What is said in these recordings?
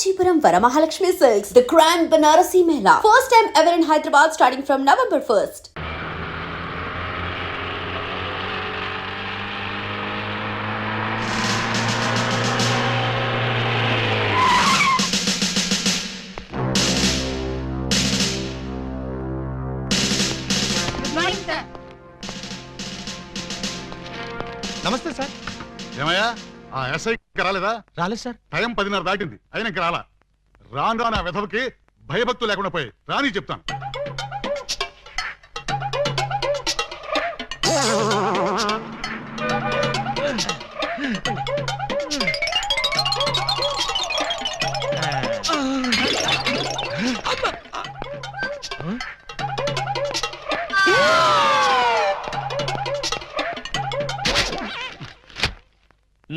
Kanchipuram Varamahalakshmi Silks, the Grand Banarasi Mela. First time ever in Hyderabad starting from November 1st. నమస్తే sir. ఏమయ్యా ఆ SI రాలేదా? రాలేదు sir. Time 10:30 దాటింది అయినా ఇంకా రాలా. రాను రాను ఆ వెధవకి భయభక్తులు లేకుండా పోయి రాని చెప్తాను.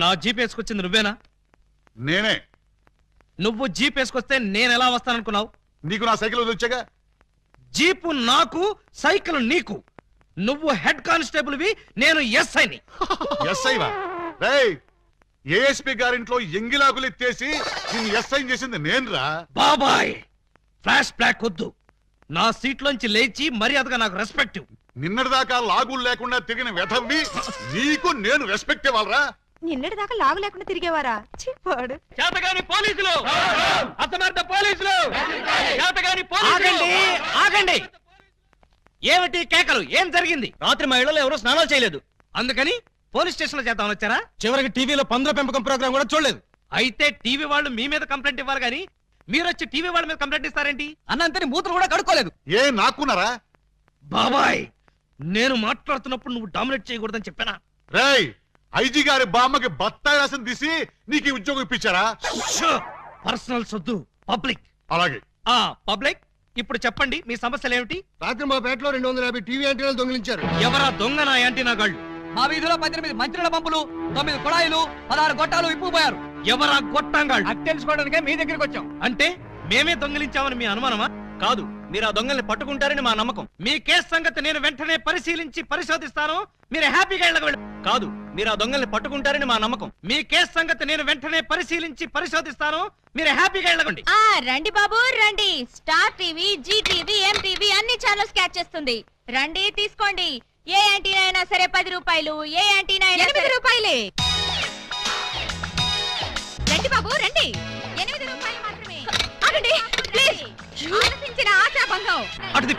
నా జీప్ వేసుకొచ్చింది నువ్వేనా? నేనే. నువ్వు జీప్ వేసుకొస్తే నేను ఎలా వస్తాననుకున్నావు? నీకు నా సైకిల్ వదిలిచ్చాగా. జీపు నాకు, సైకిల్ నీకు. నువ్వు హెడ్ కానిస్టేబుల్ వి, నేను ఎస్ఐని. ఎస్ఐవా? రేయ్, ఏఎస్పీ గారింట్లో ఎంగిలాకులు ఎత్తేసి నిన్ను ఎస్ఐ చేసింది నేనురా. బాబాయ్, ఫ్లాష్ బ్లాక్ వద్దు. నా సీట్లోంచి లేచి మర్యాదగా నాకు రెస్పెక్ట్. నిన్నటిదాకా లాగులు లేకుండా తిరిగిన వెధవ్వి నీకు నేను రెస్పెక్ట్ ఇవ్వాలరా? నిన్నటి దాకా లాగు లేకుండా తిరిగేవారా? చెప్పాడు. చేతగాని పోలీసులు, అసమర్థ పోలీసులు, చేతగాని పోలీసులు. ఆగండి. ఏమిటి కేకలు? ఏం జరిగింది? రాత్రి మా ఇళ్లలో ఎవరో స్నానాలు చేయలేదు, అందుకని పోలీస్ స్టేషన్ లో చేద్దామని వచ్చారా? చివరికి టీవీలో పందుల పెంపకం ప్రోగ్రామ్ కూడా చూడలేదు. అయితే టీవీ వాళ్ళు మీ మీద కంప్లైంట్ ఇవ్వాలి గానీ మీరు వచ్చి టీవీ వాళ్ళ మీద కంప్లైంట్ ఇస్తారేంటి? అన్నంతని మూతలు కూడా కడుక్కోలేదు. ఏ నాకున్నారా? బాబాయ్, నేను మాట్లాడుతున్నప్పుడు నువ్వు డామినేట్ చేయకూడదని చెప్పానా? రేయ్, ఐజీ గారి బామ్మకి బత్తాయి రసం తీసి నీకు ఈ ఉద్యోగం ఇప్పించారా? పర్సనల్ సొద్దు, పబ్లిక్. అలాగే. పబ్లిక్, ఇప్పుడు చెప్పండి మీ సమస్యలు ఏమిటి? రాత్రి మా పేటలో 250 టీవీ యాంటీనాలు దొంగిలించారు. ఎవరా దొంగ? నా యాంటీనా గాళ్ళు. మా వీధిలో 18 మంత్రుల పంపులు, 9 కుళాయిలు, 16 గొట్టాలు ఇప్పుపోయారు. ఎవరా గొట్టంగాళ్ళు? అది తెలుసుకోవడానికే మీ దగ్గరికి వచ్చాం. అంటే మేమే దొంగిలించామని మీ అనుమానమా? కాదు, మీరు ఆ దొంగల్ని పట్టుకుంటారని మా నమ్మకం. మీ కేసు సంగతి నేను వెంటనే పరిశీలించి పరిశోధిస్తాను. మీరు హ్యాపీగా వెళ్ళగలరు. కాదు, మీరు ఆ దొంగల్ని పట్టుకుంటారని మా నమ్మకం. మీ కేసు సంగతి నేను వెంటనే పరిశీలించి పరిశోధిస్తాను. మీరు హ్యాపీగా వెళ్ళగండి. రండి బాబు రండి. Star TV, Zee TV, MTV అన్ని ఛానల్స్ క్యాచ్ చేస్తుంది. రండి తీసుకోండి. ఏ యాంటీనా అయినా సరే 10 రూపాయలు, ఏ యాంటీనా అయినా 8 రూపాయలే. రండి బాబు రండి. 8 రూపాయలు మాత్రమే. ఆగండి ప్లీజ్. ఆలోచించిన ఆశాభంగం. 8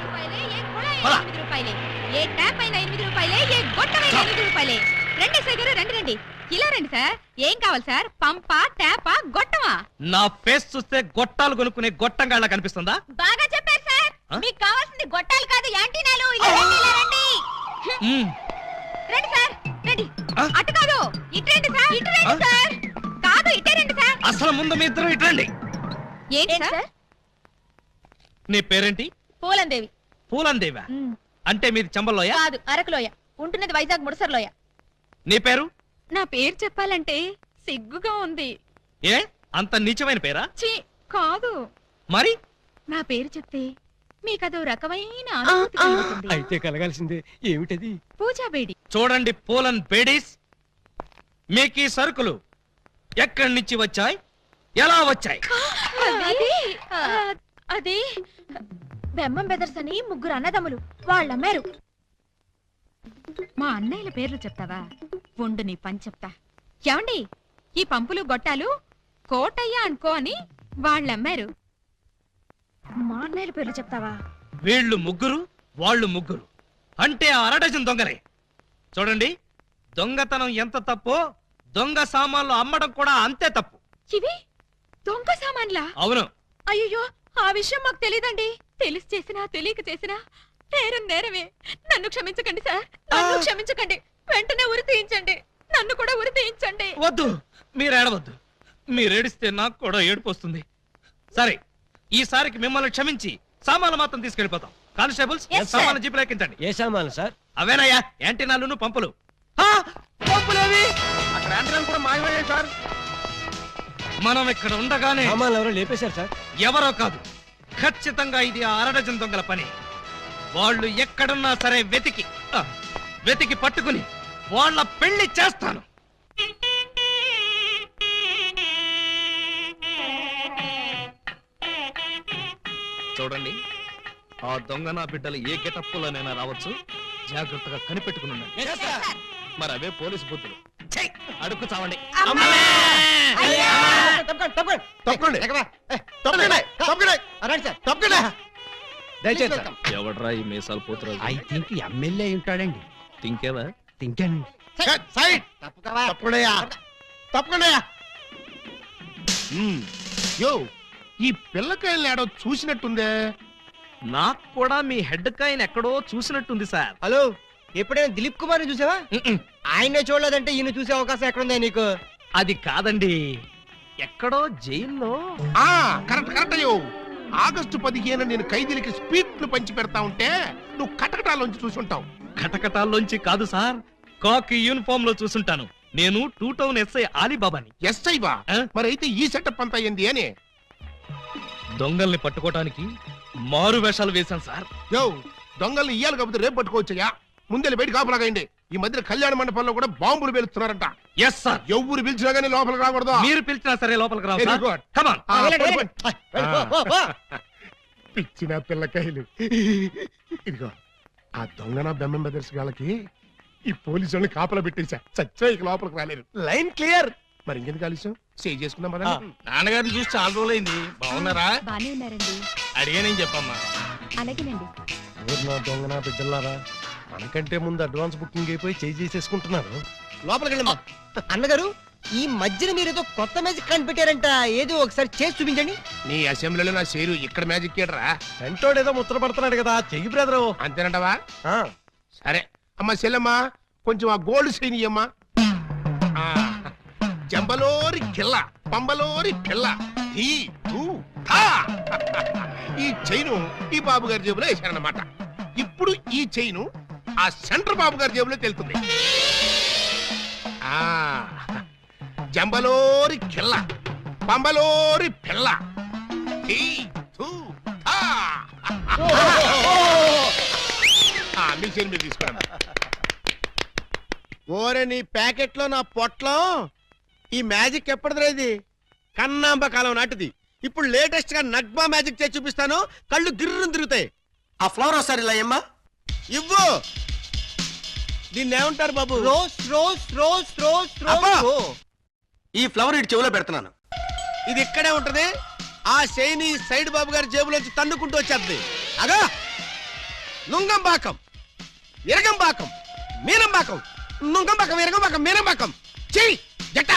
రూపాయలే. ఏ ట్యాప్ అయినా 8 రూపాయలే, ఏ గొట్టమైనా 8 రూపాయలే. రండి సార్ గారు, రండి రండి. ఇలా రండి సార్. ఏం కావాలి సార్? పంపా, ట్యాపా, గొట్టమా? నా ఫేస్ చూస్తే గొట్టాలు కొనుక్కునే గొట్టంగాళ్ళ కనిపిస్తుందా? బాగా చెప్పారు సార్. మీకు కావాల్సింది గొట్టాలు కాదు, యాంటీనాలు. ఇలా రండి, ఇలా రండి. రండి సార్, రండి. అటు కాదు, ఇటు రండి సార్. ఇటు రండి సార్. కాదు, ఇటే రండి సార్. అసలు ముందు మీ ఇద్దరు ఇటు రండి. ఏంటి సార్? నీ పేరేంటి? పూలందేవి. పూలందేవా? అంటే మీది చంబల్లోయ? కాదు, అరకులోయ. ఉంటున్నది వైజాగ్ ముడసర్లోయ. నీ పేరు? నా పేరు చెప్పాలంటే సిగ్గుగా ఉంది. ఏ అంత నీచమైన పేరా? ఛీ, కాదు. మరి నా పేరు చెప్తే మీకదో రకమైన అనుభూతి కలుగుతుంది. అయితే కలగాల్సిందే. ఏమిటది? పూజాబేడి. చూడండి పూలన్ బేడీస్, మీకు ఈ సరుకులు ఎక్కడి నుంచి వచ్చాయి, ఎలా వచ్చాయి? అది బెమ్మం బెదర్స్ అని 3 అన్నదమ్ములు, వాళ్ళమ్మారు. మా అన్నయ్యల పేర్లు చెప్తావా? ఉండు నీ పని చెప్తా. ఏమండి, ఈ పంపులు గొట్టాలు కోటయ్య అనుకో అని వాళ్ళమ్మారు. మా అన్నయ్యల పేర్లు చెప్తావా? వీళ్ళు 3, వాళ్ళు 3. అంటే ఆ అరడజన్ దొంగలే. చూడండి, దొంగతనం ఎంత తప్పో దొంగ సామాన్లు అమ్మడం కూడా అంతే తప్పు. ఇవి దొంగ సామాన్లా? అవును. అయ్యో, ఆ విషయం మాకు తెలీదండి. తెలిసి చేసినా తెలియక చేసినా నేరం నేరమే. నన్ను క్షమించకండి సార్, నన్ను క్షమించకండి. వెంటనే ఉరి తీయించండి, నన్ను కూడా ఉరి తీయించండి. వద్దు, మీరు ఏడవద్దు. మీరేడిస్తే నాకు కూడా ఏడుపు వస్తుంది. సరే, ఈసారికి మిమ్మల్ని క్షమించి సామాన్లు మాత్రం తీసుకెళ్లిపోతాం. కానిస్టేబుల్స్, సామాన్లు జీపులు ఎక్కించండి. ఏ సామాన్లు సార్? అవేనయ్యా, యాంటీనాలు, పంపులు. పంపులేవి? అక్కడ యాంటీనాలు కూడా మాయమయ్యాయి సార్. మనం ఇక్కడ ఉండగానే సామాన్లు ఎవరో లేపేశారు సార్. ఎవరో కాదు, ఖచ్చితంగా ఇది ఆ అరడజన్ దొంగల పని. వాళ్ళు ఎక్కడున్నా సరే వెతికి పట్టుకుని వాళ్ళ పెళ్లి చేస్తాను. చూడండి, ఆ దొంగ నా బిడ్డలు ఏ గెటప్పులోనైనా రావచ్చు, జాగ్రత్తగా కనిపెట్టుకుని ఉండండి. మరి అవే పోలీసు బుద్ధులు. ఛై! అడుక్కు చావండి. ఎవడ్రా ఈ మీసాలు పోతురాజు? ఐ థింక్ ఎమ్మెల్యే ఉంటాడండి. తింకేవా? తింటానండి. యో ఈ పిల్లకాయలు ఏడో చూసినట్టుందే. నాకు కూడా మీ హెడ్ కాయని ఎక్కడో చూసినట్టుంది సార్. హలో, ఎప్పుడైనా దిలీప్ కుమార్ చూసావా? ఆయనే చూడలేదంటే ఈయన చూసే అవకాశం ఎక్కడుందా నీకు? అది కాదండి, ఎక్కడో జైల్లో. ఆ కరెక్ట్ కరెక్ట్ అయ్యో. ఆగస్టు 15 నేను ఖైదీలకి స్పీట్లు పంచి పెడతా ఉంటే నువ్వు కటకటాలోంచి చూసుంటావు. కటకటాల్లోంచి కాదు సార్, కాకి యూనిఫామ్ లో చూసుంటాను. నేను 2 టౌన్ ఎస్ఐ ఆలీబాబాని. ఎస్ఐ బా ఆ? మరి అయితే ఈ సెటప్ అంతా ఏంది అని? దొంగల్ని పట్టుకోవడానికి మారు వేషాలు వేశాను సార్. యో దొంగల్ని ఇయ్యాలి కాకపోతే రేపు పట్టుకోవచ్చయ్యా. ముందే బయట కాపలాగండి. ఈ మధ్య కళ్యాణ మండపంలో కూడా బాంబులు పేలుస్తున్నారంట. Yes sir. ఎవరు పిలిచినా గానీ లోపలికి రాకూడదు. మీరు పిలిచినా సరే లోపలికి రావు Very sir. good. Come on. ఆ, పోయి, పోయి. పిచ్చిన పిల్లకాయలు. ఇదిగో ఆ దొంగన బెమ్మం బెదర్స్ గాళ్ళకి ఈ పోలీసు వాళ్ళని కాపలా పెట్టేశా. చచ్చా ఇక లోపలికి రాలేరు. Line clear. మరి ఇంకెందుకు ఆలస్యం? సేవ్ చేసుకుందాం కదా. నాన్నగారిని చూసి చాలా రోజులైంది. బాగున్నారా? బానే ఉన్నారండి. అడిగానేం చెప్పమ్మా. అలాగేనండి. నా దొంగన బిడ్డలారా, మనకంటే ముందు అడ్వాన్స్ బుకింగ్ అయిపోయి చేసేసుకుంటున్నారు. లోపలికి వెళ్ళమ్మా. అన్నగారు, ఈ మధ్యన మీరు ఏదో కొత్త మ్యాజిక్ కనిపెట్టారంట. ఏదో ఒకసారి చేసి చూపించండి. నీ అసెంబ్లీలో నా షేరు ఇక్కడ మ్యాజిక్ ఏడరా. వెంటోడు ఏదో ముచ్చట పడుతున్నాడు కదా, చెయ్యి బ్రదరు. అంతేనంటవా? సరే అమ్మా చెల్లమ్మా, కొంచెం ఆ గోల్డ్ చైన్ ఇయ్యమ్మా. ఆ, జంబలోరి కిల్ల పంబలోరి పిల్ల ఈ ఊ, థా. ఈ చైను ఈ బాబు గారి జేబులో వేశారన్నమాట. ఇప్పుడు ఈ చైను ఆ సెంటర్ బాబు గారి జేబులో తెలుతుంది. ఆ జంబలోరి కిల్ల పంబలోరి పిల్ల ఈ ఊ, థా. మీ చైన్ మీరు తీసుకోండి. ఓరే నీ ప్యాకెట్ లో నా పొట్లం, ఈ మ్యాజిక్ ఎప్పటిదిరా? ఇది కన్నాంబ కాలం నాటిది. ఇప్పుడు లేటెస్ట్ గా నగ్మా మ్యాజిక్ చేసి చూపిస్తాను. కళ్ళు గిర్రం తిరుగుతాయి. ఆ ఫ్లవర్ ఒకసారి ఇలా అమ్మా, ఇవ్వు. దీన్ని ఏమంటారు బాబు? రోజ్ రోజ్ రోజ్ రోజ్ అబ్బా! రోజ్. ఈ ఫ్లవర్ ఇటు చెవిలో పెడుతున్నాను. ఇది ఇక్కడే ఉంటది. ఆ శైని సైడ్ బాబు గారి జేబులోంచి తన్నుకుంటూ వచ్చేది. అగా నుంగంబాకం, ఇరగంబాకం, మీనంబాకం, నుంగంబాకం, ఇరగంబాకం, మీనంబాకం. చెయ్యి జట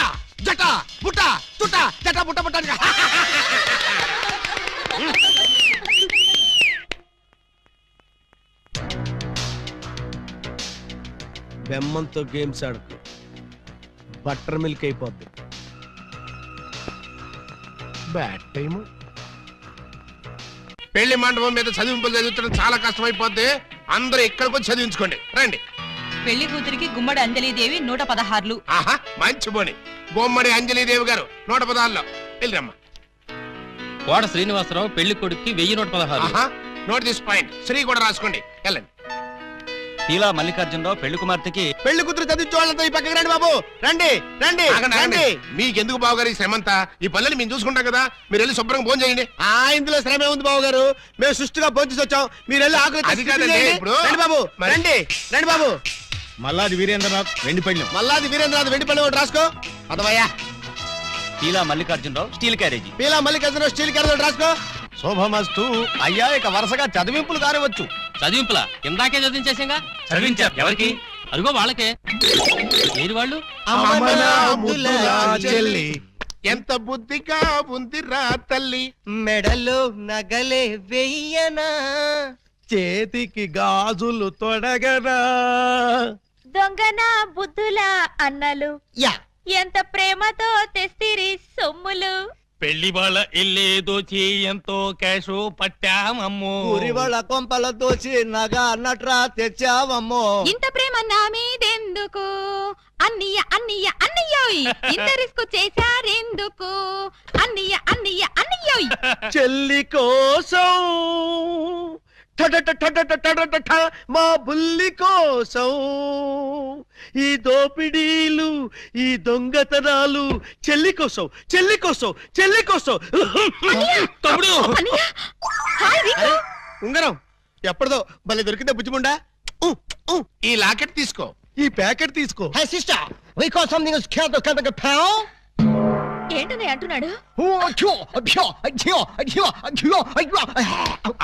జట బుట్ట తుట జట బుట్ట బుట్ట. బెమ్మంతో గేమ్స్ ఆడుకో, బటర్ మిల్క్ అయిపోద్ది. Bad time. పెళ్లి మండపం మీద చదివింపులు చదివించడం చాలా కష్టమైపోద్ది. అందరూ ఇక్కడికి వచ్చి చదివించుకోండి. రండి. పెళ్లి కూతురికి గుమ్మడి అంజలిదేవి 116. ఆహా మంచి బోని. బొమ్మడి అంజలిదేవి గారు 116లో వెళ్ళిరమ్మా. కోట శ్రీనివాసరావు పెళ్లి కొడుక్కి 1116. ఆహా నోట్ దిస్ పాయింట్. శ్రీ కూడా రాసుకోండి. వెళ్ళండి. తీలా మల్లికార్జునరావు పెళ్లి కుమార్తెకి పెళ్లి కూతురు చదివించే వాళ్ళంతా ఈ పక్కకి రండి బాబు. రండి రండి ఆగండి, ఆగండి. రండి. మీకెందుకు బావగారు ఈ శ్రమంతా? ఈ పనులని మేము చూసుకుంటాం కదా. మీరు వెళ్ళి శుభ్రంగా భోజనం చేయండి. ఆ ఇందులో శ్రమే ఉంది బాబు గారు. మేము సుష్టిగా భోజనం వచ్చాం. మీరు వెళ్ళి ఆకులు అది కాదండి ఇప్పుడు. రండి బాబు, మరి- రండి రండి బాబు. మల్లాది వీరేంద్రనాథ్ వెండి పెళ్లి. మల్లాది వీరేంద్రనాథ్ వెండి పళ్ళి ఒకటి రాసుకో. అదవయ్యా. తీలా Mallikarjunarao steel carriage. Peela Mallikarjuna steel carriage ఒకటి రాసుకో. శోభమస్తు. అయ్యా ఇక వరుసగా చదివింపులు కారవచ్చు. చదివింపులా ఇందాకే చదివించేసాగా. చదివించారు ఎవరికి? అదిగో వాళ్ళకే. ఏది వాళ్ళు? అమ్మన ముద్దుల చెల్లి ఎంత బుద్ధిగా ఉందిరా తల్లి. మెడలో నగలే వెయ్యనా, చేతికి గాజులు తొడగనా. దొంగన బుద్ధుల అన్నలు యా ఎంత ప్రేమతో తెస్తిరి సొమ్ములు. పెళ్లి వాళ్ళ ఇల్లేదో ఎంతో క్యాష్ పట్టామమ్మో. ఊరి వాళ్ళ కొంపల దోచి నగా నట్రా తెచ్చావమ్మో. ఇంత ప్రేమ నా మీదెందుకు అన్నయ్య అన్నయ్య అన్నయ్యోయ్. ఇంత రిస్క్ చేశారెందుకు అన్నయ్య అన్నయ్య అన్నయ్యోయ్. చెల్లి కోసం టడట మా బుల్లి కోసం ఈ దోపిడీలు, ఈ దొంగతనాలు చెల్లి కోసం, చెల్లి కోసం, చెల్లి కోసం. తమ్ముడు అన్నయ్య హాయ్ రింగు. ఉంగరం ఎప్పటిదో భలే దొరికిందా బుజ్జిముండా ఈ లాకెట్ తీసుకో. ఈ ప్యాకెట్ తీసుకో. Hey sister, we call something is cat the paw. ఏంటన్నయ్య అంటున్నాడు?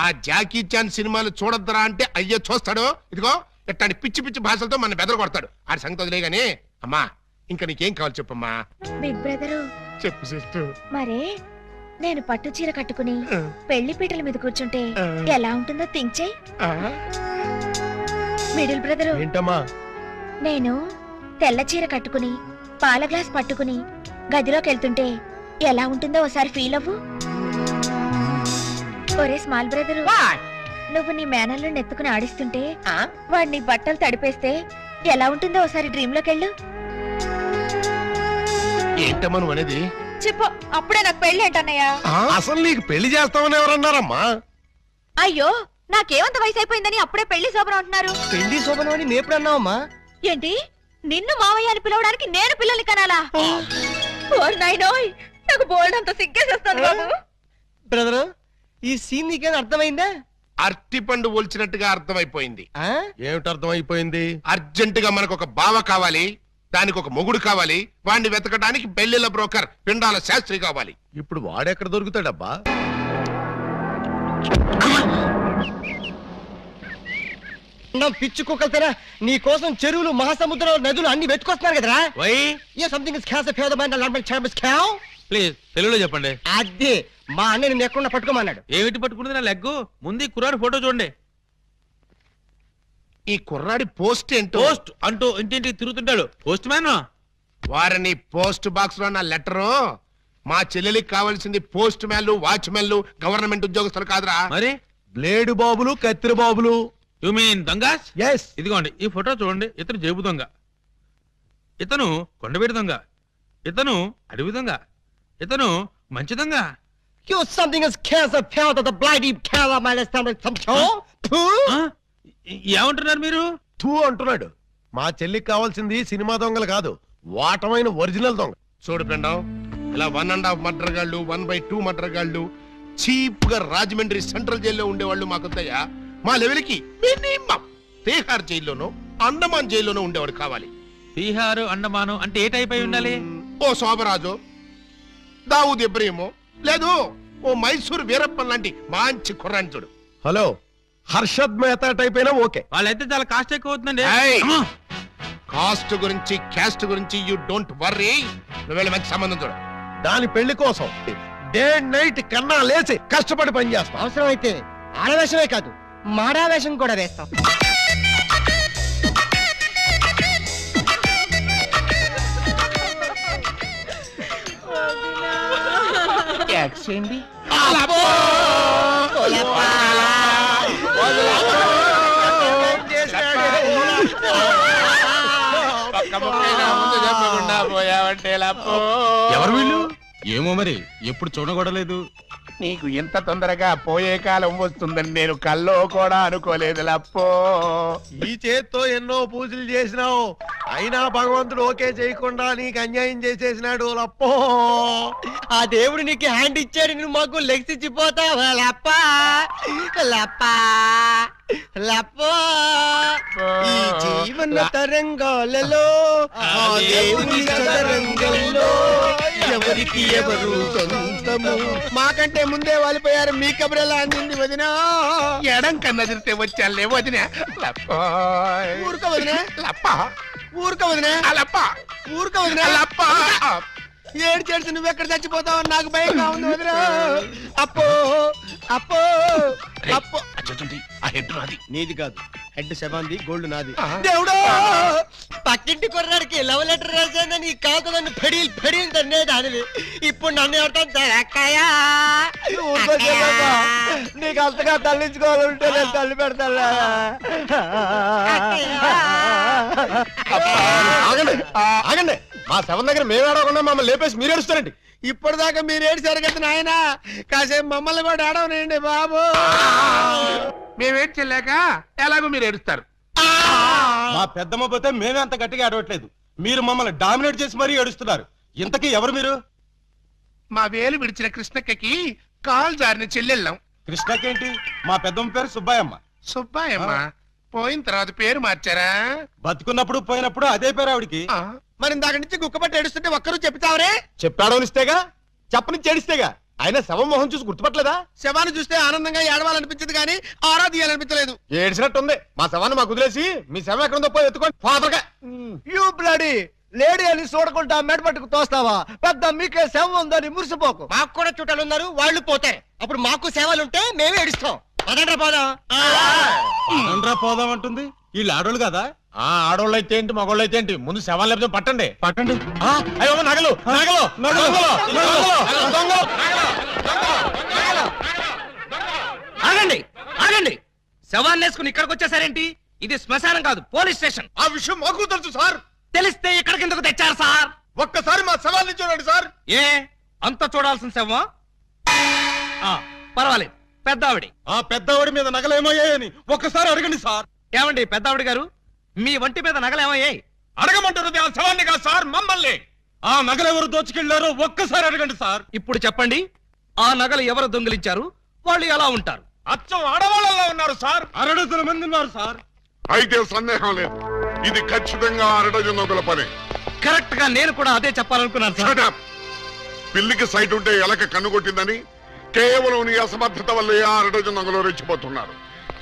ఆ జాకీ చాన్ సినిమాలు చూడొద్దరా అంటే అయ్యో చూస్తాడు. ఇదిగో ఇట్లాంటి పిచ్చి పిచ్చి భాషలతో మన బెదర కొడతాడు. ఆడి సంగతి వదిలే గానీ అమ్మా ఇంకా నీకేం కావాలి చెప్పమ్మా. బిగ్ బ్రదరు, చెప్పు సిస్టర్. మరే నేను పట్టు చీర కట్టుకుని పెళ్లి పీటల మీద కూర్చుంటే ఎలా ఉంటుందో థింక్ చెయ్. మిడిల్ బ్రదరు, ఏంటమ్మా? నేను తెల్ల చీర కట్టుకుని పాల గ్లాస్ పట్టుకుని గదిలోకి వెళ్తుంటే ఎలా ఉంటుందో ఒకసారి ఫీల్ అవ్వు. ఒరే స్మాల్ బ్రదరు, నువ్వు నీ మేనల్లో నెత్తుకుని ఆడిస్తుంటే వాడు నీ బట్టలు తడిపేస్తే ఎలా ఉంటుందో ఒకసారి డ్రీమ్ లోకి వెళ్ళు. ఏంటమ్మా నువ్వు అనేది? చెప్పు, అప్పుడే నాకు పెళ్లి ఏంటన్నయ్యా? అసలు నీకు పెళ్లి చేస్తామని ఎవరన్నారమ్మా? అయ్యో, నాకేమంత వయసు అయిపోయిందని అప్పుడే పెళ్లి శోభనం అంటున్నారు. పెళ్లి శోభనం అని మేప్పుడు అన్నావమ్మా? ఏంటి, నిన్ను మావయ్య అని పిలవడానికి నేను పిల్లల్ని కనాలా? ఓరి నాయనోయ్, నాకు బోల్డ్ అంత సిగ్గేసేస్తాను బాబు. బ్రదర్, ఈ సీన్ నీకేం అర్థమైందా? అరటి పండు ఒలిచినట్టుగా అర్థమైపోయింది. ఏమిటి అర్థమైపోయింది? అర్జెంట్ గా మనకు ఒక బావ కావాలి, దానికి ఒక మొగుడు కావాలి, వాడిని వెతకడానికి పెళ్లిళ్ళ బ్రోకర్ పిండాల శాస్త్రి కావాలి. ఇప్పుడు వాడెక్కడ దొరుకుతాడబ్బా? పిచ్చి కుక్కలతేనా నీ కోసం చెరువులు, మహాసముద్రాలు, నదులు అన్ని వెతుకొస్తున్నారు కదరా? సంథింగ్ ఇస్ క్యాస్ ప్లీజ్ తెలుగులో చెప్పండి. అదే మా అన్న నిన్ను ఎక్కడ పట్టుకోమన్నాడు. ఏమిటి పట్టుకున్నది నా లెగ్గు? ముందు కుర్రాడు ఫోటో చూడండి. ఈ కుర్రాడి పోస్ట్ ఏంటో. పోస్ట్ అంటూ ఇంటింటికి తిరుగుతుంటాడు. Post man. వారిని పోస్ట్ బాక్స్ లో నా లెటరు. మా చెల్లెలికి కావాల్సింది పోస్ట్ మ్యాన్లు, వాచ్మెన్లు, గవర్నమెంట్ ఉద్యోగస్తులు కాదురా. మరి బ్లేడు బాబులు, కత్తిరి బాబులు. యు మీన్ దొంగస్? ఎస్. ఇదిగోండి ఈ ఫోటో చూడండి. ఇతను జేబు దొంగ, ఇతను కొండవీడి దొంగ, ఇతను అడవి దొంగ, ఇతను మంచి దొంగ. You something is cancer pound of the bloody color my stomach some ఏమంటున్నారు మీరు? తూ అంటున్నాడు. మా చెల్లికి కావాల్సింది సినిమా దొంగలు కాదు, వాటమైన ఒరిజినల్ దొంగ. చూడు ఫ్రెండ్, ఇలా 1.5 మర్డర్ గాళ్ళు, 1/2 మర్డర్ గాళ్ళు, చీప్ గా రాజమండ్రి సెంట్రల్ జైల్లో ఉండేవాళ్ళు మాకొద్దయ్యా. మా లెవెల్కి మినిమం తీహార్ జైల్లోనో, అండమాన్ జైల్లోనో ఉండేవాడు కావాలి. బీహారు, అండమాను అంటే ఏ టైప్ అయి ఉండాలి? ఓ శోభరాజు, దావుద్ ఇబ్రహీమో, లేదు ఓ మైసూర్ వీరప్పన్ లాంటి మంచి కుర్రాన్ని చూడు. హలో, హర్షద్ మెహతా టైప్ అయినా ఓకే. వాళ్ళైతే చాలా కాస్ట్ ఎక్కువ అవుతుందండి. కాస్ట్ గురించి, క్యాస్ట్ గురించి యూ డోంట్ వర్రీ. నువ్వు వెళ్ళి మంచి సంబంధం చూడు. దాని పెళ్లి కోసం డే నైట్ కన్నా లేచి కష్టపడి పని చేస్తాం. అవసరం అయితే ఆడవేషమే కాదు, మాడావేషం కూడా వేస్తాం. చేయండి. ఎవరు వీళ్ళు? ఏమో మరి, ఎప్పుడు చూడకూడలేదు. నీకు ఎంత తొందరగా పోయే కాలం వస్తుందని నేను కల్లో కూడా అనుకోలేదు లప్పో. ఈ చేత్తో ఎన్నో పూజలు చేసినావు, అయినా భగవంతుడు ఓకే చేయకుండా నీకు అన్యాయం చేసేసినాడు లప్పో. ఆ దేవుడు నీకు హ్యాండ్ ఇచ్చాడు, నువ్వు మాకు లెగ్స్ ఇచ్చిపోతావా లప్పా? లప్పా లప్పో. ఈ జీవన తరంగాలలో ఆ దేవుని చదరంగంలో ఎవరికి ఎవరు సొంతము. మాకంటే ముందే వాలిపోయారు, మీ కబురెలా అందింది వదినా? ఎడం కన్నదిరితే వచ్చాలే వదిన. ఊరుక వదిన లప్ప, ఊరుక వదిన లప్ప, ఊరుక వదిన లప్ప. ఏడు చేసి నువ్వెక్కడ చచ్చిపోతావు నాకు భయంగా ఉంది వదిన. అప్పో అప్పో అప్పో. ఆ హెడ్ నాది, నీది కాదు. హెడ్ శవాంది, గోల్డ్ నాది. దేవుడు, పక్కింటి కుర్రాడికి లవ్ లెటర్ రాశానని కాదు నన్ను ఫెడీల్ ఫెడీల్ తన్నేదానివి. ఇప్పుడు నన్ను ఎవరితో అక్కయ్యా నీకు అంతగా తల్లించుకోవాలంటే నేను తల్లి పెడతా. ఆగండి, మా శవం దగ్గర మేము ఏడవకుండా మమ్మల్ని లేపేసి మీరు ఏడుస్తారండి. ఇప్పటిదాకా మీరు ఏడ్చారు కదా నాయన, కాసేపు మమ్మల్ని కూడా ఏడవనండి బాబు. మేమేడ్చలేక ఎలాగో మీరు ఏడుస్తారు. మా పెద్దమ్మ పోతే మేమే అంత గట్టిగా ఏడవట్లేదు, మీరు మమ్మల్ని డామినేట్ చేసి మరీ ఏడుస్తున్నారు. ఇంతకీ ఎవరు మీరు? మా వేలు విడిచిన కృష్ణక్కకి కాలు జారిన చెల్లెళ్ళం. కృష్ణకేంటి మా పెద్దమ్మ పేరు సుబ్బాయమ్మ. సుబ్బాయమ్మ పోయిన తర్వాత పేరు మార్చారా? బతుకున్నప్పుడు పోయినప్పుడు అదే పేరు ఆవిడికి. మరి ఇందాక నుంచి గుక్కపట్టి ఏడుస్తుంటే ఒక్కరు చెప్తావరే? చెప్పాడో నిస్తేగా చెప్పని చేడిస్తేగా. ఆయన శవం మొహం చూసి గుర్తుపట్టలేదా? శవాన్ని చూస్తే ఆనందంగా ఏడవాలనిపించింది కానీ ఆరాధియాలనిపించలేదు. ఏడిసినట్టుంది. మా శవాన్ని మాకు వదిలేసి మీ శవం ఎక్కడుందో పోయి ఎత్తుకొని ఫాదర్గా. యూ బ్లడీ లేడీ అని చూడకుండా మెడపట్టుకు తోస్తావా? పెద్ద మీకే సేవ ఉందని మురిసిపోకు. మాకు కూడా చుట్టాలు ఉన్నారు, వాళ్ళు పోతారు. అప్పుడు మాకు సేవలుంటే మేమే ఏడుస్తాం. పదండ్రా పోదాం. పోదాం అంటుంది. వీళ్ళు ఆడోళ్ళు కదా. ఆడోళ్ళు అయితే ఏంటి మగోళ్ళు అయితే ఏంటి, ముందు శవాలు లేకపోతే పట్టండి పట్టండి. అయ్యో నగలు నగలు ఆగండి ఆగండి, శవాన్ని వేసుకుని ఇక్కడికి వచ్చేసారేంటి? ఇది శ్మశానం కాదు, పోలీస్ స్టేషన్. ఆ విషయం మాకు తెలుసు సార్. తెలిస్తే ఇక్కడికి ఎందుకు తెచ్చారు సార్? ఒక్కసారి మా శవాన్ని చూడండి సార్. ఏ అంత చూడాల్సిన శవమా? పర్వాలేదు, పెద్దావిడి. ఆ పెద్దవాడి మీద నగలేమయ్యాయని ఒక్కసారి అడగండి సార్. ఏమండి పెద్దావిడి గారు, మీ వంటి మీద నగలేమయ్యాయి? అడగమంటారు ఆ శవాన్ని కాదు సార్, మమ్మల్ని. ఆ నగలెవరు దోచుకెళ్లారో ఒక్కసారి అడగండి సార్. ఇప్పుడు చెప్పండి, ఆ నగలు ఎవరు దొంగిలించారు? వాళ్ళు ఎలా ఉంటారు? అచ్చం ఆడవాళ్ళలో ఉన్నారు సార్. 6 మంది ఉన్నారు సార్. అయితే సందేహం లేదు, ఇది ఖచ్చితంగా 6 వందల పని. కరెక్ట్ గా నేను కూడా అదే చెప్పాలనుకున్నాను సార్. Shut up. పిల్లికి సైట్ ఉంటే ఎలక కన్ను కొట్టిందని కేవలం నీ అసమర్థత వల్లే 6 వందలు రెచ్చిపోతున్నారు.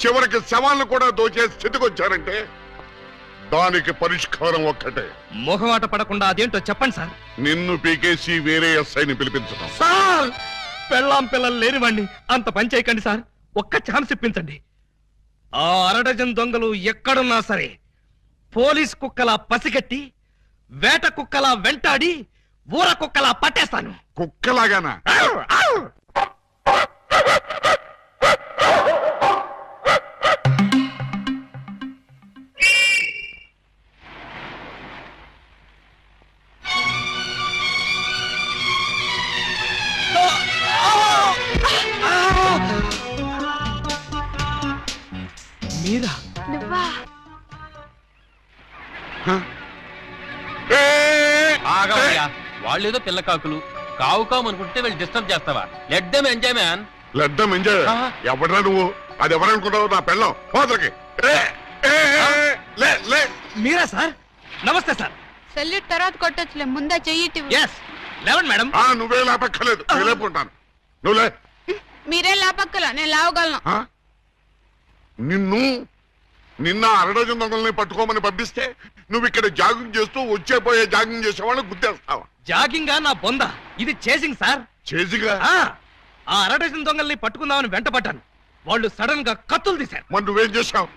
చివరికి శవాలను కూడా దోచే స్థితికి వచ్చారంటే దానికి పరిష్కారం ఒక్కటే. మొహమాట పడకుండా అదేంటో చెప్పండి సార్. నిన్ను పీకేసి వేరే ఎస్ఐని పిలిపించడం. సార్ పెళ్ళాం పిల్లలు లేనివ్వండి, అంత పని చేయకండి సార్. ఒక్క ఛాన్స్ ఇప్పించండి. ఆ 6 దొంగలు ఎక్కడున్నా సరే పోలీస్ కుక్కలా పసిగట్టి, వేట కుక్కలా వెంటాడి, ఊర కుక్కలా పట్టేస్తాను. కుక్కలాగానా? మీరా? నువ్వా? వాళ్ళేదో పిల్ల కాకులు కావు కావు అనుకుంటే వీళ్ళు డిస్టర్బ్ చేస్తావా? Let them enjoy man. లడ్డం ఎంజాయ్. ఎవడరా నువ్వు? అది ఎవరనుకుంటావు? నా పెళ్ళం పోతలకి. మీరా సార్? నమస్తే సార్. సెల్యూట్ తర్వాత కొట్టొచ్చులే, ముందా చెయ్యిటి. ఎస్ లేవండి మేడం. నువ్వే లేపక్కర్లేదు, నేను లేపుకుంటాను. నువ్వులే. మీరే లాపక్కల, నేను లావగలను. నిన్న 6 వందలని పట్టుకోమని పంపిస్తే నువ్వు ఇక్కడ జాగింగ్ చేస్తూ వచ్చేపోయే జాగింగ్ చేసేవాళ్ళని గుర్తేస్తావా? జాగింగా నా బొంద, ఇది చేసింగ్ సార్. చేసిగా? ఆ 6 దొంగల్ని పట్టుకుందామని వెంటపడ్డాను. వాళ్ళు సడన్ గా కత్తులు తీశారు. మరి నువ్వేం చేశావు?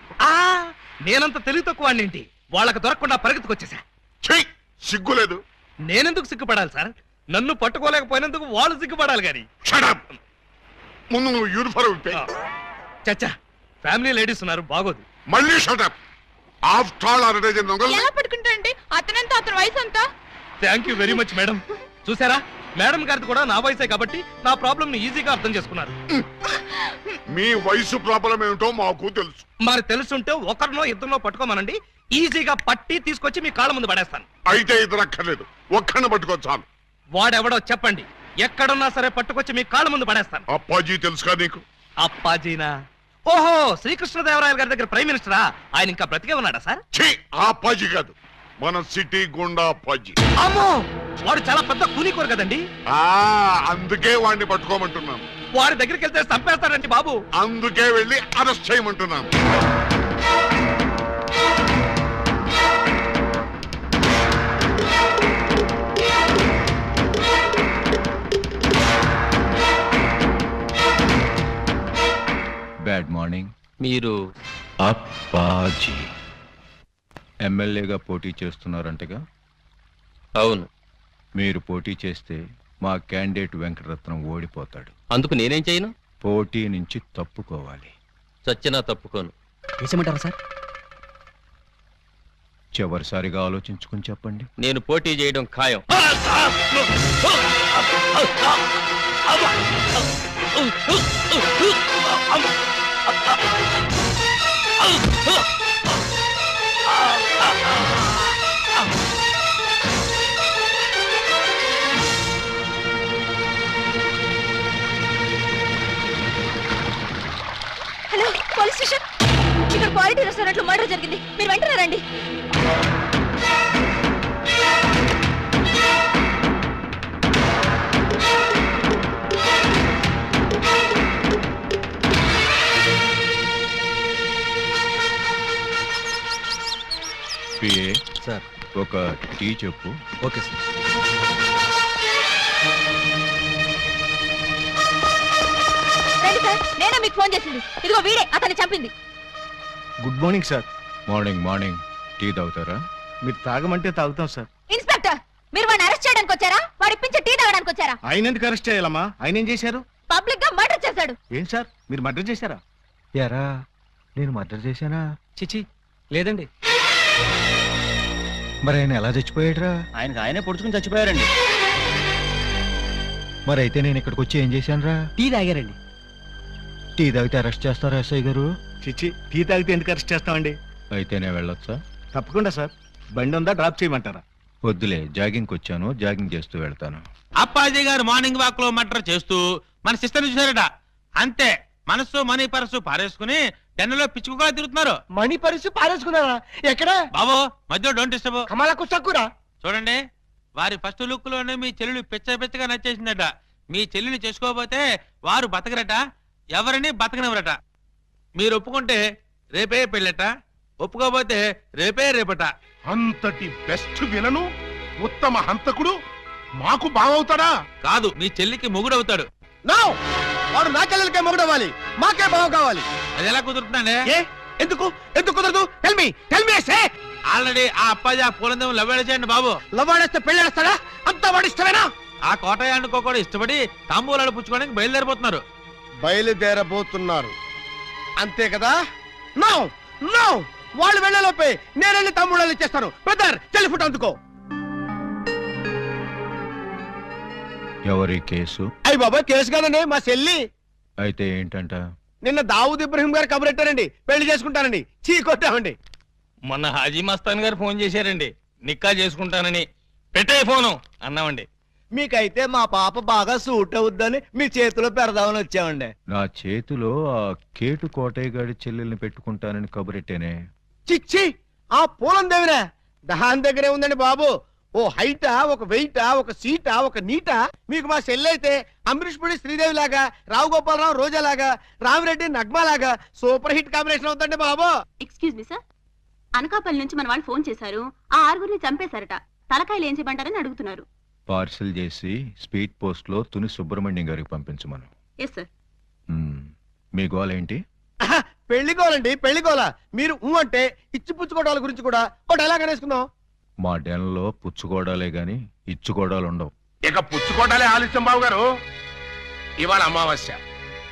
నేనంత తెలివి తక్కువ ఏంటి, వాళ్ళకి దొరకకుండా పరిగెత్తుకొచ్చేసా. సిగ్గులేదు? నేనెందుకు సిగ్గుపడాలి సార్? నన్ను పట్టుకోలేకపోయినందుకు వాళ్ళు సిగ్గుపడాలి గాని. ముందు నువ్వు యూనిఫారం చచ్చా, ఫ్యామిలీ లేడీస్ ఉన్నారు, బాగోదు. మళ్ళీ షటప్. ఆఫ్టర్ ఆల్ 6 దొంగలు. ఎలా పట్టుకుంటారండి? అతనంతా అతని వయసు అంతా. Thank you very much madam. చూసారా, మేడం గారిది కూడా నా వయసే కాబట్టి నా ప్రాబ్లం ని ఈజీగా అర్థం చేసుకున్నారు. మీ వయసు ప్రాబ్లం ఏమిటో మాకు తెలుసు. మరి తెలుసుంటే ఒకరినో ఇద్దరినో పట్టుకోమనండి, ఈజీగా పట్టి తీసుకొచ్చి మీ కాళ్ళ ముందు పడేస్తాను. అయితే ఇద్దరు అక్కర్లేదు, ఒక్కడిని పట్టుకో చాలు. వాడెవడో చెప్పండి, ఎక్కడున్నా సరే పట్టుకొచ్చి మీ కాళ్ళ ముందు పడేస్తాను. అప్పాజీ తెలుసుగా నీకు? అప్పాజీనా? ఓహో, శ్రీకృష్ణదేవరాయల గారి దగ్గర ప్రైమ్ మినిస్టరా? ఆయన ఇంకా బ్రతికే ఉన్నాడా సార్? ఆ అప్పాజీ కాదు, మన సిటీ గుండా అప్పాజీ. అమ్మో, వాడు చాలా పెద్ద కూలీకోరు కదండి. అందుకే వాడిని పట్టుకోమంటున్నాను. వాడి దగ్గరికి వెళ్తే చంపేస్తాడండి బాబు. అందుకే వెళ్ళి అరెస్ట్ చేయమంటున్నాను. Bad morning. మీరు అప్పాజీ ఎమ్మెల్యేగా పోటీ చేస్తున్నారంటగా? అవును. మీరు పోటీ చేస్తే మా క్యాండిడేట్ వెంకటరత్నం ఓడిపోతాడు. అందుకు నేనేం చేయను? పోటీ నుంచి తప్పుకోవాలి. చచ్చినా తప్పుకోను. వేసేమంటారా సార్? చివరిసారిగా ఆలోచించుకుని చెప్పండి. నేను పోటీ చేయడం ఖాయం. Police station. ఇక్కడ క్వాలిటీ రెస్టారెంట్ లో మర్డర్ జరిగింది. మీరు వెంటనే రండి. పిఏ సార్ ఒక టీ చెప్పు. Okay sir. రండి సార్, నేనే మీకు ఫోన్ చేసింది. ఇదిగో వీడే అతన్ని చంపింది. Good morning sir. Morning morning tea తాగుతారా? మీరు తాగమంటే తాగుతాం సార్. ఇన్స్పెక్టర్, మీరు వాడిని అరెస్ట్ చేయడానికి వచ్చారా, వాడి ఇప్పించి టీ తాగడానికి వచ్చారా? ఆయన ఎందుకు అరెస్ట్ చేయాలమ్మా? ఆయన ఏం చేశారు? పబ్లిక్ గా మర్డర్ చేశాడు. ఏం సార్, మీరు మర్డర్ చేశారా? యారా నేను మర్డర్ చేశానా? చిచి లేదండి. మరి ఆయన ఎలా చచ్చిపోయాడురా? ఆయనకు ఆయనే పొడుచుకుని చచ్చిపోయారండి. మరి అయితే నేను ఇక్కడికి వచ్చి ఏం చేశానురా? టీ తాగారండి. టీ తాగితే అరెస్ట్ చేస్తారా ఎస్ఐ గారు? చిచి టీ తాగితే ఎందుకు అరెస్ట్ చేస్తామండి? అయితే నేను వెళ్ళొచ్చా? తప్పకుండా సార్. బండి ఉందా, డ్రాప్ చేయమంటారా? వద్దులే, జాగింగ్కి వచ్చాను, జాగింగ్ చేస్తూ వెళ్తాను. అప్పాజీ గారు మార్నింగ్ వాక్ లో మటర్ చేస్తూ మన సిస్టర్ చూసారట. అంతే, మనసు మనీ పరసు పారేసుకుని టెన్నులో పిచ్చుకుగా తిరుగుతున్నారు. మణి పరిస్థితి పారేసుకున్నారా? ఎక్కడ బాబు మధ్యలో డోంట్ డిస్టర్బ్. కమలకు చక్కురా. చూడండి, వారి ఫస్ట్ లుక్ లోనే మీ చెల్లెలు పిచ్చగా నచ్చేసిందట. మీ చెల్లిని చేసుకోకపోతే వారు బతకరట, ఎవరిని బతకనివ్వరట. మీరు ఒప్పుకుంటే రేపే పెళ్ళట, ఒప్పుకోకపోతే రేపట. అంతటి బెస్ట్ విలను ఉత్తమ హంతకుడు మాకు బావవుతాడా? కాదు, మీ చెల్లికి మొగుడవుతాడు. నో, వాడు నా చెల్లెలకే మొగుడవ్వాలి, మాకే బావ కావాలి. అది ఎలా కుదురుతుందండి? ఏ ఎందుకు ఎందుకు కుదరదు? టెల్ మీ సే. ఆల్రెడీ ఆ అప్పాజీ ఆ పూలందం లవ్వేళ చేయండి బాబు. లవ్వాడేస్తే పెళ్ళేస్తాడా? అంతా వాడి ఇష్టమేనా? ఆ కోటయ్య అనుకో కూడా ఇష్టపడి తాంబూలాలు పుచ్చుకోవడానికి బయలుదేరిపోతున్నారు. బయలుదేరబోతున్నారు అంతే కదా? నో నో, వాళ్ళు వెళ్ళలోపే నేను వెళ్ళి తమ్ముళ్ళు ఇచ్చేస్తాను. బ్రదర్ చెల్లి ఫుట్ అందుకో. ఎవరి కేసు? అయ్యి బాబాయ్, కేసు కాదండి, మా చెల్లి. అయితే ఏంటంట? నిన్న దావూద్ ఇబ్రహీం గారు కబురెట్టారండి, పెళ్లి చేసుకుంటానండి. చీ కొట్టామండి. మొన్న హాజీ మస్తాన్ గారు ఫోన్ చేశారండి, నిక్కా చేసుకుంటానని. పెట్టే ఫోను అన్నామండి. మీకైతే మా పాప బాగా సూట్ అవుద్దని మీ చేతిలో పెడదామని వచ్చామండి. నా చేతిలో ఆ కేటు కోటయ్య గారి చెల్లెల్ని పెట్టుకుంటానని కబురెట్టేనే. చిచ్చి, ఆ పూలం దేవిరా దాని దగ్గరే ఉందండి బాబు. ఓ హైటా, ఒక వెయిటా, ఒక సీటా, ఒక నీటా. మీకు మా చెల్లి అయితే అమరీష్ పుడి శ్రీదేవి లాగా, రావు గోపాలరావు రోజా లాగా, రామిరెడ్డి నగ్మా లాగా సూపర్ హిట్ కాంబినేషన్ అవుతుందండి బాబు. ఎక్స్క్యూజ్ మీ సార్, అనకాపల్లి నుంచి మన వాళ్ళు ఫోన్ చేశారు. ఆ ఆరుగురిని చంపేశారట. తలకాయలు ఏం చేయమంటారని అడుగుతున్నారు. పార్సిల్ చేసి స్పీడ్ పోస్ట్ లో తుని సుబ్రహ్మణ్యం గారికి పంపించమను. Yes sir. మీ గోల్ ఏంటి? పెళ్లిగోలండి, పెళ్లిగోల. మీరు అంటే ఇచ్చి పుచ్చుకోవడాల గురించి కూడా ఒక డైలాగ్ అనేసుకుందాం. మా డెన్లో పుచ్చుకోవడాలే గాని ఇచ్చుకోవడాలు ఉండవు. ఇక పుచ్చుకోటాలే ఆలస్యం బాబు గారు. ఇవాళ అమావాస్య,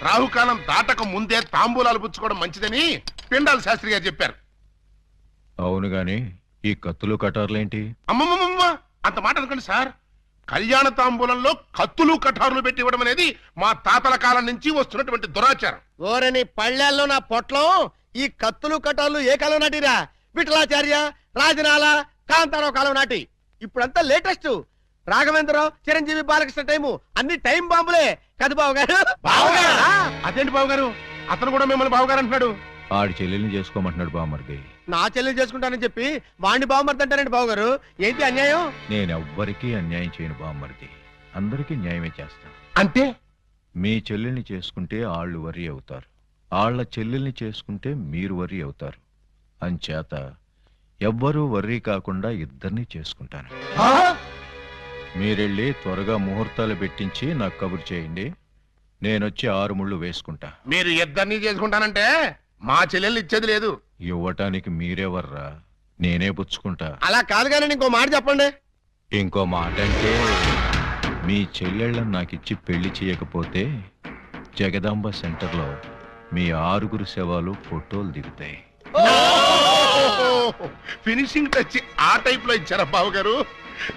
రాహుకాలం దాటక ముందే తాంబూలాలు పుచ్చుకోవడం మంచిదని పిండాల శాస్త్రి గారు చెప్పారు. అవును గాని ఈ కత్తులు కటార్లేంటి? అమ్మమ్మమ్మ, అంత మాట అనుకోండి సార్. కళ్యాణ తాంబూలంలో కత్తులు కఠారులు పెట్టి ఇవ్వడం అనేది మా తాతల కాలం నుంచి వస్తున్నటువంటి దురాచారం. ఓరని పళ్ళెల్లో నా పొట్లం. ఈ కత్తులు కటాలు ఏ కాలం నాటిరా? విఠలాచార్య, రాజనాల, కాంతారావు కాలం నాటి. ఇప్పుడంతా లేటెస్ట్. రాఘవేంద్రరావు, చిరంజీవి, బాలకృష్ణ టైము అన్ని టైం బాంబులే కదా బాబు గారు. అదేంటి బాబు గారు, అతను కూడా మిమ్మల్ని బావగారు అంటున్నాడు. ఆడి చెల్లెల్ని చేసుకోమంటున్నాడు బామర్ది. నా చెల్లెలు చేసుకుంటానని చెప్పి వాణ్ణి బావమర్ది అంటారండి బాబు గారు. ఏంటి అన్యాయం? నేనెవ్వరికీ అన్యాయం చేయను బామర్ది, అందరికీ న్యాయమే చేస్తా. అంటే మీ చెల్లెల్ని చేసుకుంటే ఆళ్ళు వరి అవుతారు, ఆళ్ల చెల్లెల్ని చేసుకుంటే మీరు వరి అవుతారు. అంచేత ఎవ్వరూ వర్రీ కాకుండా ఇద్దరిని చేసుకుంటాను. మీరెళ్ళి త్వరగా ముహూర్తాలు పెట్టించి నాకు కబురు చేయండి. నేనొచ్చి 6 ముళ్ళు వేసుకుంటా. మీరు ఇద్దరిని చేసుకుంటానంటే మా చెల్లెల్ని ఇచ్చేది లేదు. ఇవ్వటానికి మీరెవర్రా, నేనే పుచ్చుకుంటా. అలా కాదు కానీ ఇంకో మాట చెప్పండి. ఇంకో మాట అంటే మీ చెల్లెళ్ళని నాకిచ్చి పెళ్లి చేయకపోతే జగదాంబ సెంటర్లో మీ 6 శవాలు ఫోటోలు దిగుతాయి. ఫినిషింగ్ టచ్ ఆ టైప్ లో ఇచ్చారా బాబు గారు?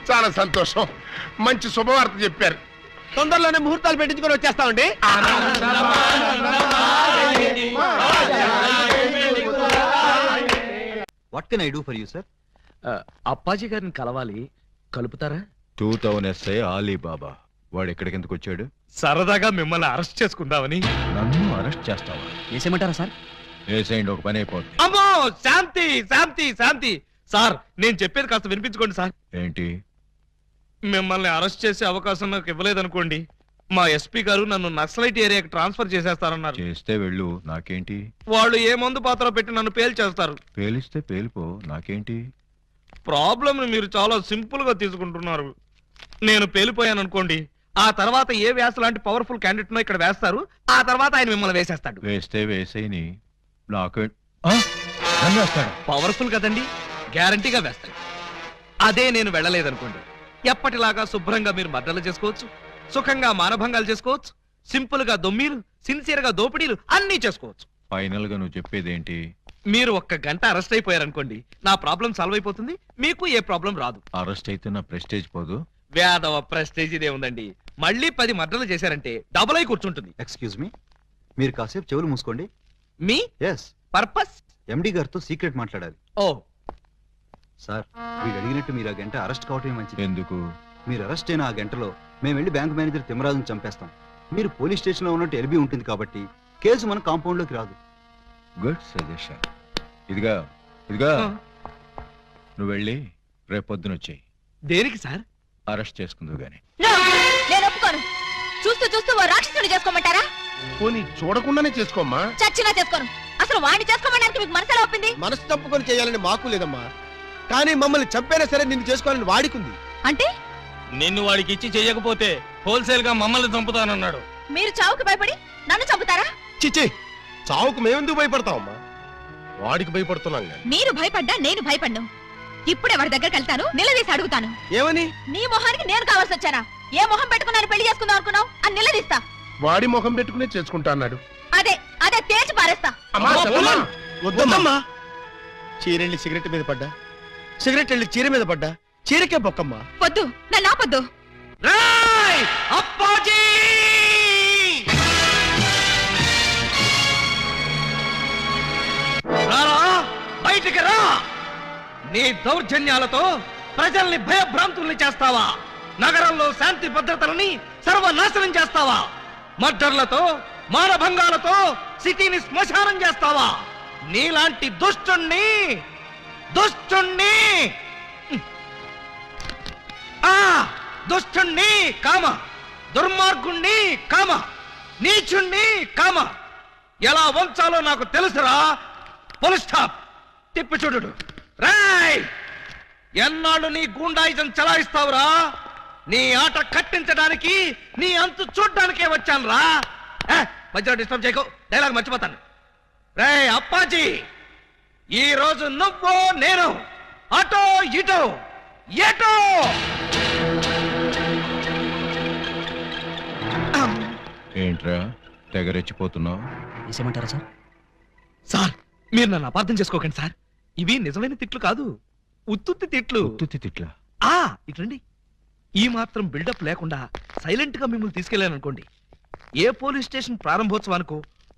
చాలా సంతోషం, మంచి శుభవార్త చెప్పారు. తొందరలోనే ముహూర్తాలు పెట్టించుకొని వచ్చేస్తామండి. What can I do for you sir? Appaji గారిని కలవాలి, కలుపుతారా? 2000 SI ఆలీబాబా వాడు ఎక్కడికెందుకు వచ్చాడు? సరదాగా మిమ్మల్ని అరెస్ట్ చేసుకుందామని. నన్ను అరెస్ట్ చేస్తావా? చేసేయమంటారా సార్? వేసేయండి, ఒక పని అయిపోద్ది. అమ్మో శాంతి శాంతి శాంతి. సార్ నేను చెప్పేది కాస్త వినిపించుకోండి సార్. ఏంటి? మిమ్మల్ని అరెస్ట్ చేసే అవకాశం నాకు ఇవ్వలేదనుకోండి, మా ఎస్పీ గారు నన్ను నక్సలైట్ ఏరియాకి ట్రాన్స్ఫర్ చేసేస్తారన్నారు. చేస్తే వెళ్ళు, నాకేంటి? వాళ్ళు ఏ మందు పాత్ర పెట్టి నన్ను పేల్చేస్తారు. పేలిస్తే పేలిపో, నాకేంటి? ప్రాబ్లం మీరు చాలా సింపుల్ గా తీసుకుంటున్నారు. నేను పేలిపోయాను అనుకోండి, ఆ తర్వాత ఏ వ్యాస లాంటి పవర్ఫుల్ క్యాండిడేట్ నో ఇక్కడ వేస్తారు, ఆ తర్వాత ఆయన మిమ్మల్ని వేసేస్తాడు. వేస్తే వేసేయని, నాకు నన్ను వేస్తాడు. పవర్ఫుల్ కదండి, గ్యారంటీగా వేస్తాడు. అదే నేను వెళ్ళలేదనుకోండి, ఎప్పటిలాగా శుభ్రంగా మీరు మర్డర్లు చేసుకోవచ్చు, సుఖంగా మానభంగాలు చేసుకోవచ్చు, సింపుల్ గా దొమ్మీలు, సిన్సియర్ గా దోపిడీలు అన్నీ చేసుకోవచ్చు. ఫైనల్ గా నువ్వు చెప్పేదేంటి? మీరు 1 గంట అరెస్ట్ అయిపోయారనుకోండి, నా ప్రాబ్లం సాల్వ్ అయిపోతుంది, మీకు ఏ ప్రాబ్లం రాదు. అరెస్ట్ అయితే నా ప్రెస్టేజ్ పోదు. వేదవ ప్రెస్టేజ్ ఇదే ఉందండి. మళ్ళీ 10 మర్డర్లు చేశారంటే డబుల్ అయి కూర్చుంటుంది. ఎక్స్క్యూజ్ మీ, మీరు కాసేపు చెవులు మూసుకోండి. Me yes, purpose? ఎండి గారితో సీక్రెట్ మాట్లాడాలి. ఓ సార్, మీరు అడిగినట్టు మీరు ఆ గంట అరెస్ట్ కావటమే మంచిది. ఎందుకు? మీరు అరెస్ట్ అయిన ఆ గంటలో మేము వెళ్ళి బ్యాంక్ మేనేజర్ తిమ్మరాజును చంపేస్తాం. మీరు పోలీస్ స్టేషన్ లో ఉన్నట్టు ఎల్బీ ఉంటుంది కాబట్టి కేసు మన కాంపౌండ్ లోకి రాదు. Good suggestion. ఇదిగా నువ్వు వెళ్ళి రేపొద్దున వచ్చేయి. దేనికి సార్? అరెస్ట్ చేసుకుందువు గాని. నేను ఒప్పుకోను. చూస్తూ చూస్తూ ఓ రాక్షసుని చేసుకోమంటారా? పోనీ చూడకుండానే చేసుకోమ్మా. చచ్చినా చేసుకోను. అసలు వాడిని చేసుకోమడానికి మీకు మనసులో ఒప్పింది? మనసు తప్పుకొని చేయాలని మాకు లేదమ్మా, కానీ మమ్మల్ని చంపైనా సరే నిన్ను చేసుకోవాలని వాడికుంది. అంటే నిన్ను వాడికి ఇచ్చి చేయకపోతే హోల్సేల్ గా మమ్మల్ని చంపుతానన్నాడు. మీరు చావుకు భయపడి నన్ను చంపుతారా? చిచ్చి, చావుకు మేమెందుకు భయపడతామమ్మా? వాడికి భయపడుతున్నాం కానీ. మీరు భయపడ్డా నేను భయపడ్ను. ఇప్పుడే వాడి దగ్గరికి వెళ్తాను, నిలదీసి అడుగుతాను. ఏమని? నీ మొహానికి నేను కావాల్సి వచ్చానా? ఏ మొహం పెట్టుకున్నాను పెళ్లి చేసుకుందాం అనుకున్నావు అని నిలదీస్తా. వాడి ముఖం పెట్టుకునే చేసుకుంటా అన్నాడు. అదే అదే తేల్చి పారేస్తా. అమ్మా, చెల్లమ్మా. వద్దమ్మా. చీరెళ్ళి సిగరెట్ మీద పడ్డా, సిగరెట్ వెళ్ళి చీర మీద పడ్డా, చీరకే బొక్కమ్మా. వద్దు, నన్ను ఆపొద్దు. రేయ్ అప్పాజీ! రారా, బయటికి రా. నీ దౌర్జన్యాలతో ప్రజల్ని భయభ్రాంతుల్ని చేస్తావా? నగరంలో శాంతి భద్రతలని సర్వనాశనం చేస్తావా? మర్డర్లతో, మానభంగాలతో సిటీని శ్మశానం చేస్తావా? నీలాంటి దుష్టుణ్ణి దుష్టుణ్ణి కామ, దుర్మార్గుణ్ణి కామ, నీచుణ్ణి కామ ఎలా వంచాలో నాకు తెలుసురా. Full stop. తిప్పి చూడు. రాయ్, ఎన్నాళ్ళు నీ గూండాయిజం చలాయిస్తావురా? నీ ఆట కట్టించడానికి, నీ అంతు చూడ్డానికే వచ్చాను రా. మధ్యలో డిస్టర్బ్ చేయకు, డైలాగ్ మర్చిపోతాను. రేయ్ అప్పాజీ, ఈ రోజు నువ్వు నేను అటో ఇటో ఎటో. ఏంట్రా తెగరెచ్చిపోతున్నావు? వేసేమంటారా సార్? సార్, మీరు నన్ను అపార్థం చేసుకోకండి సార్. ఇవి నిజమైన తిట్లు కాదు, ఉత్తుత్తి తిట్లు. ఉత్తుత్తి తిట్లా? ఇట్లండి. ఈ మాత్రం బిల్డప్ లేకుండా సైలెంట్ గా మిమ్మల్ని తీసుకెళ్లాను అనుకోండి, ఏ పోలీస్ స్టేషన్ ప్రారంభోత్సవానికో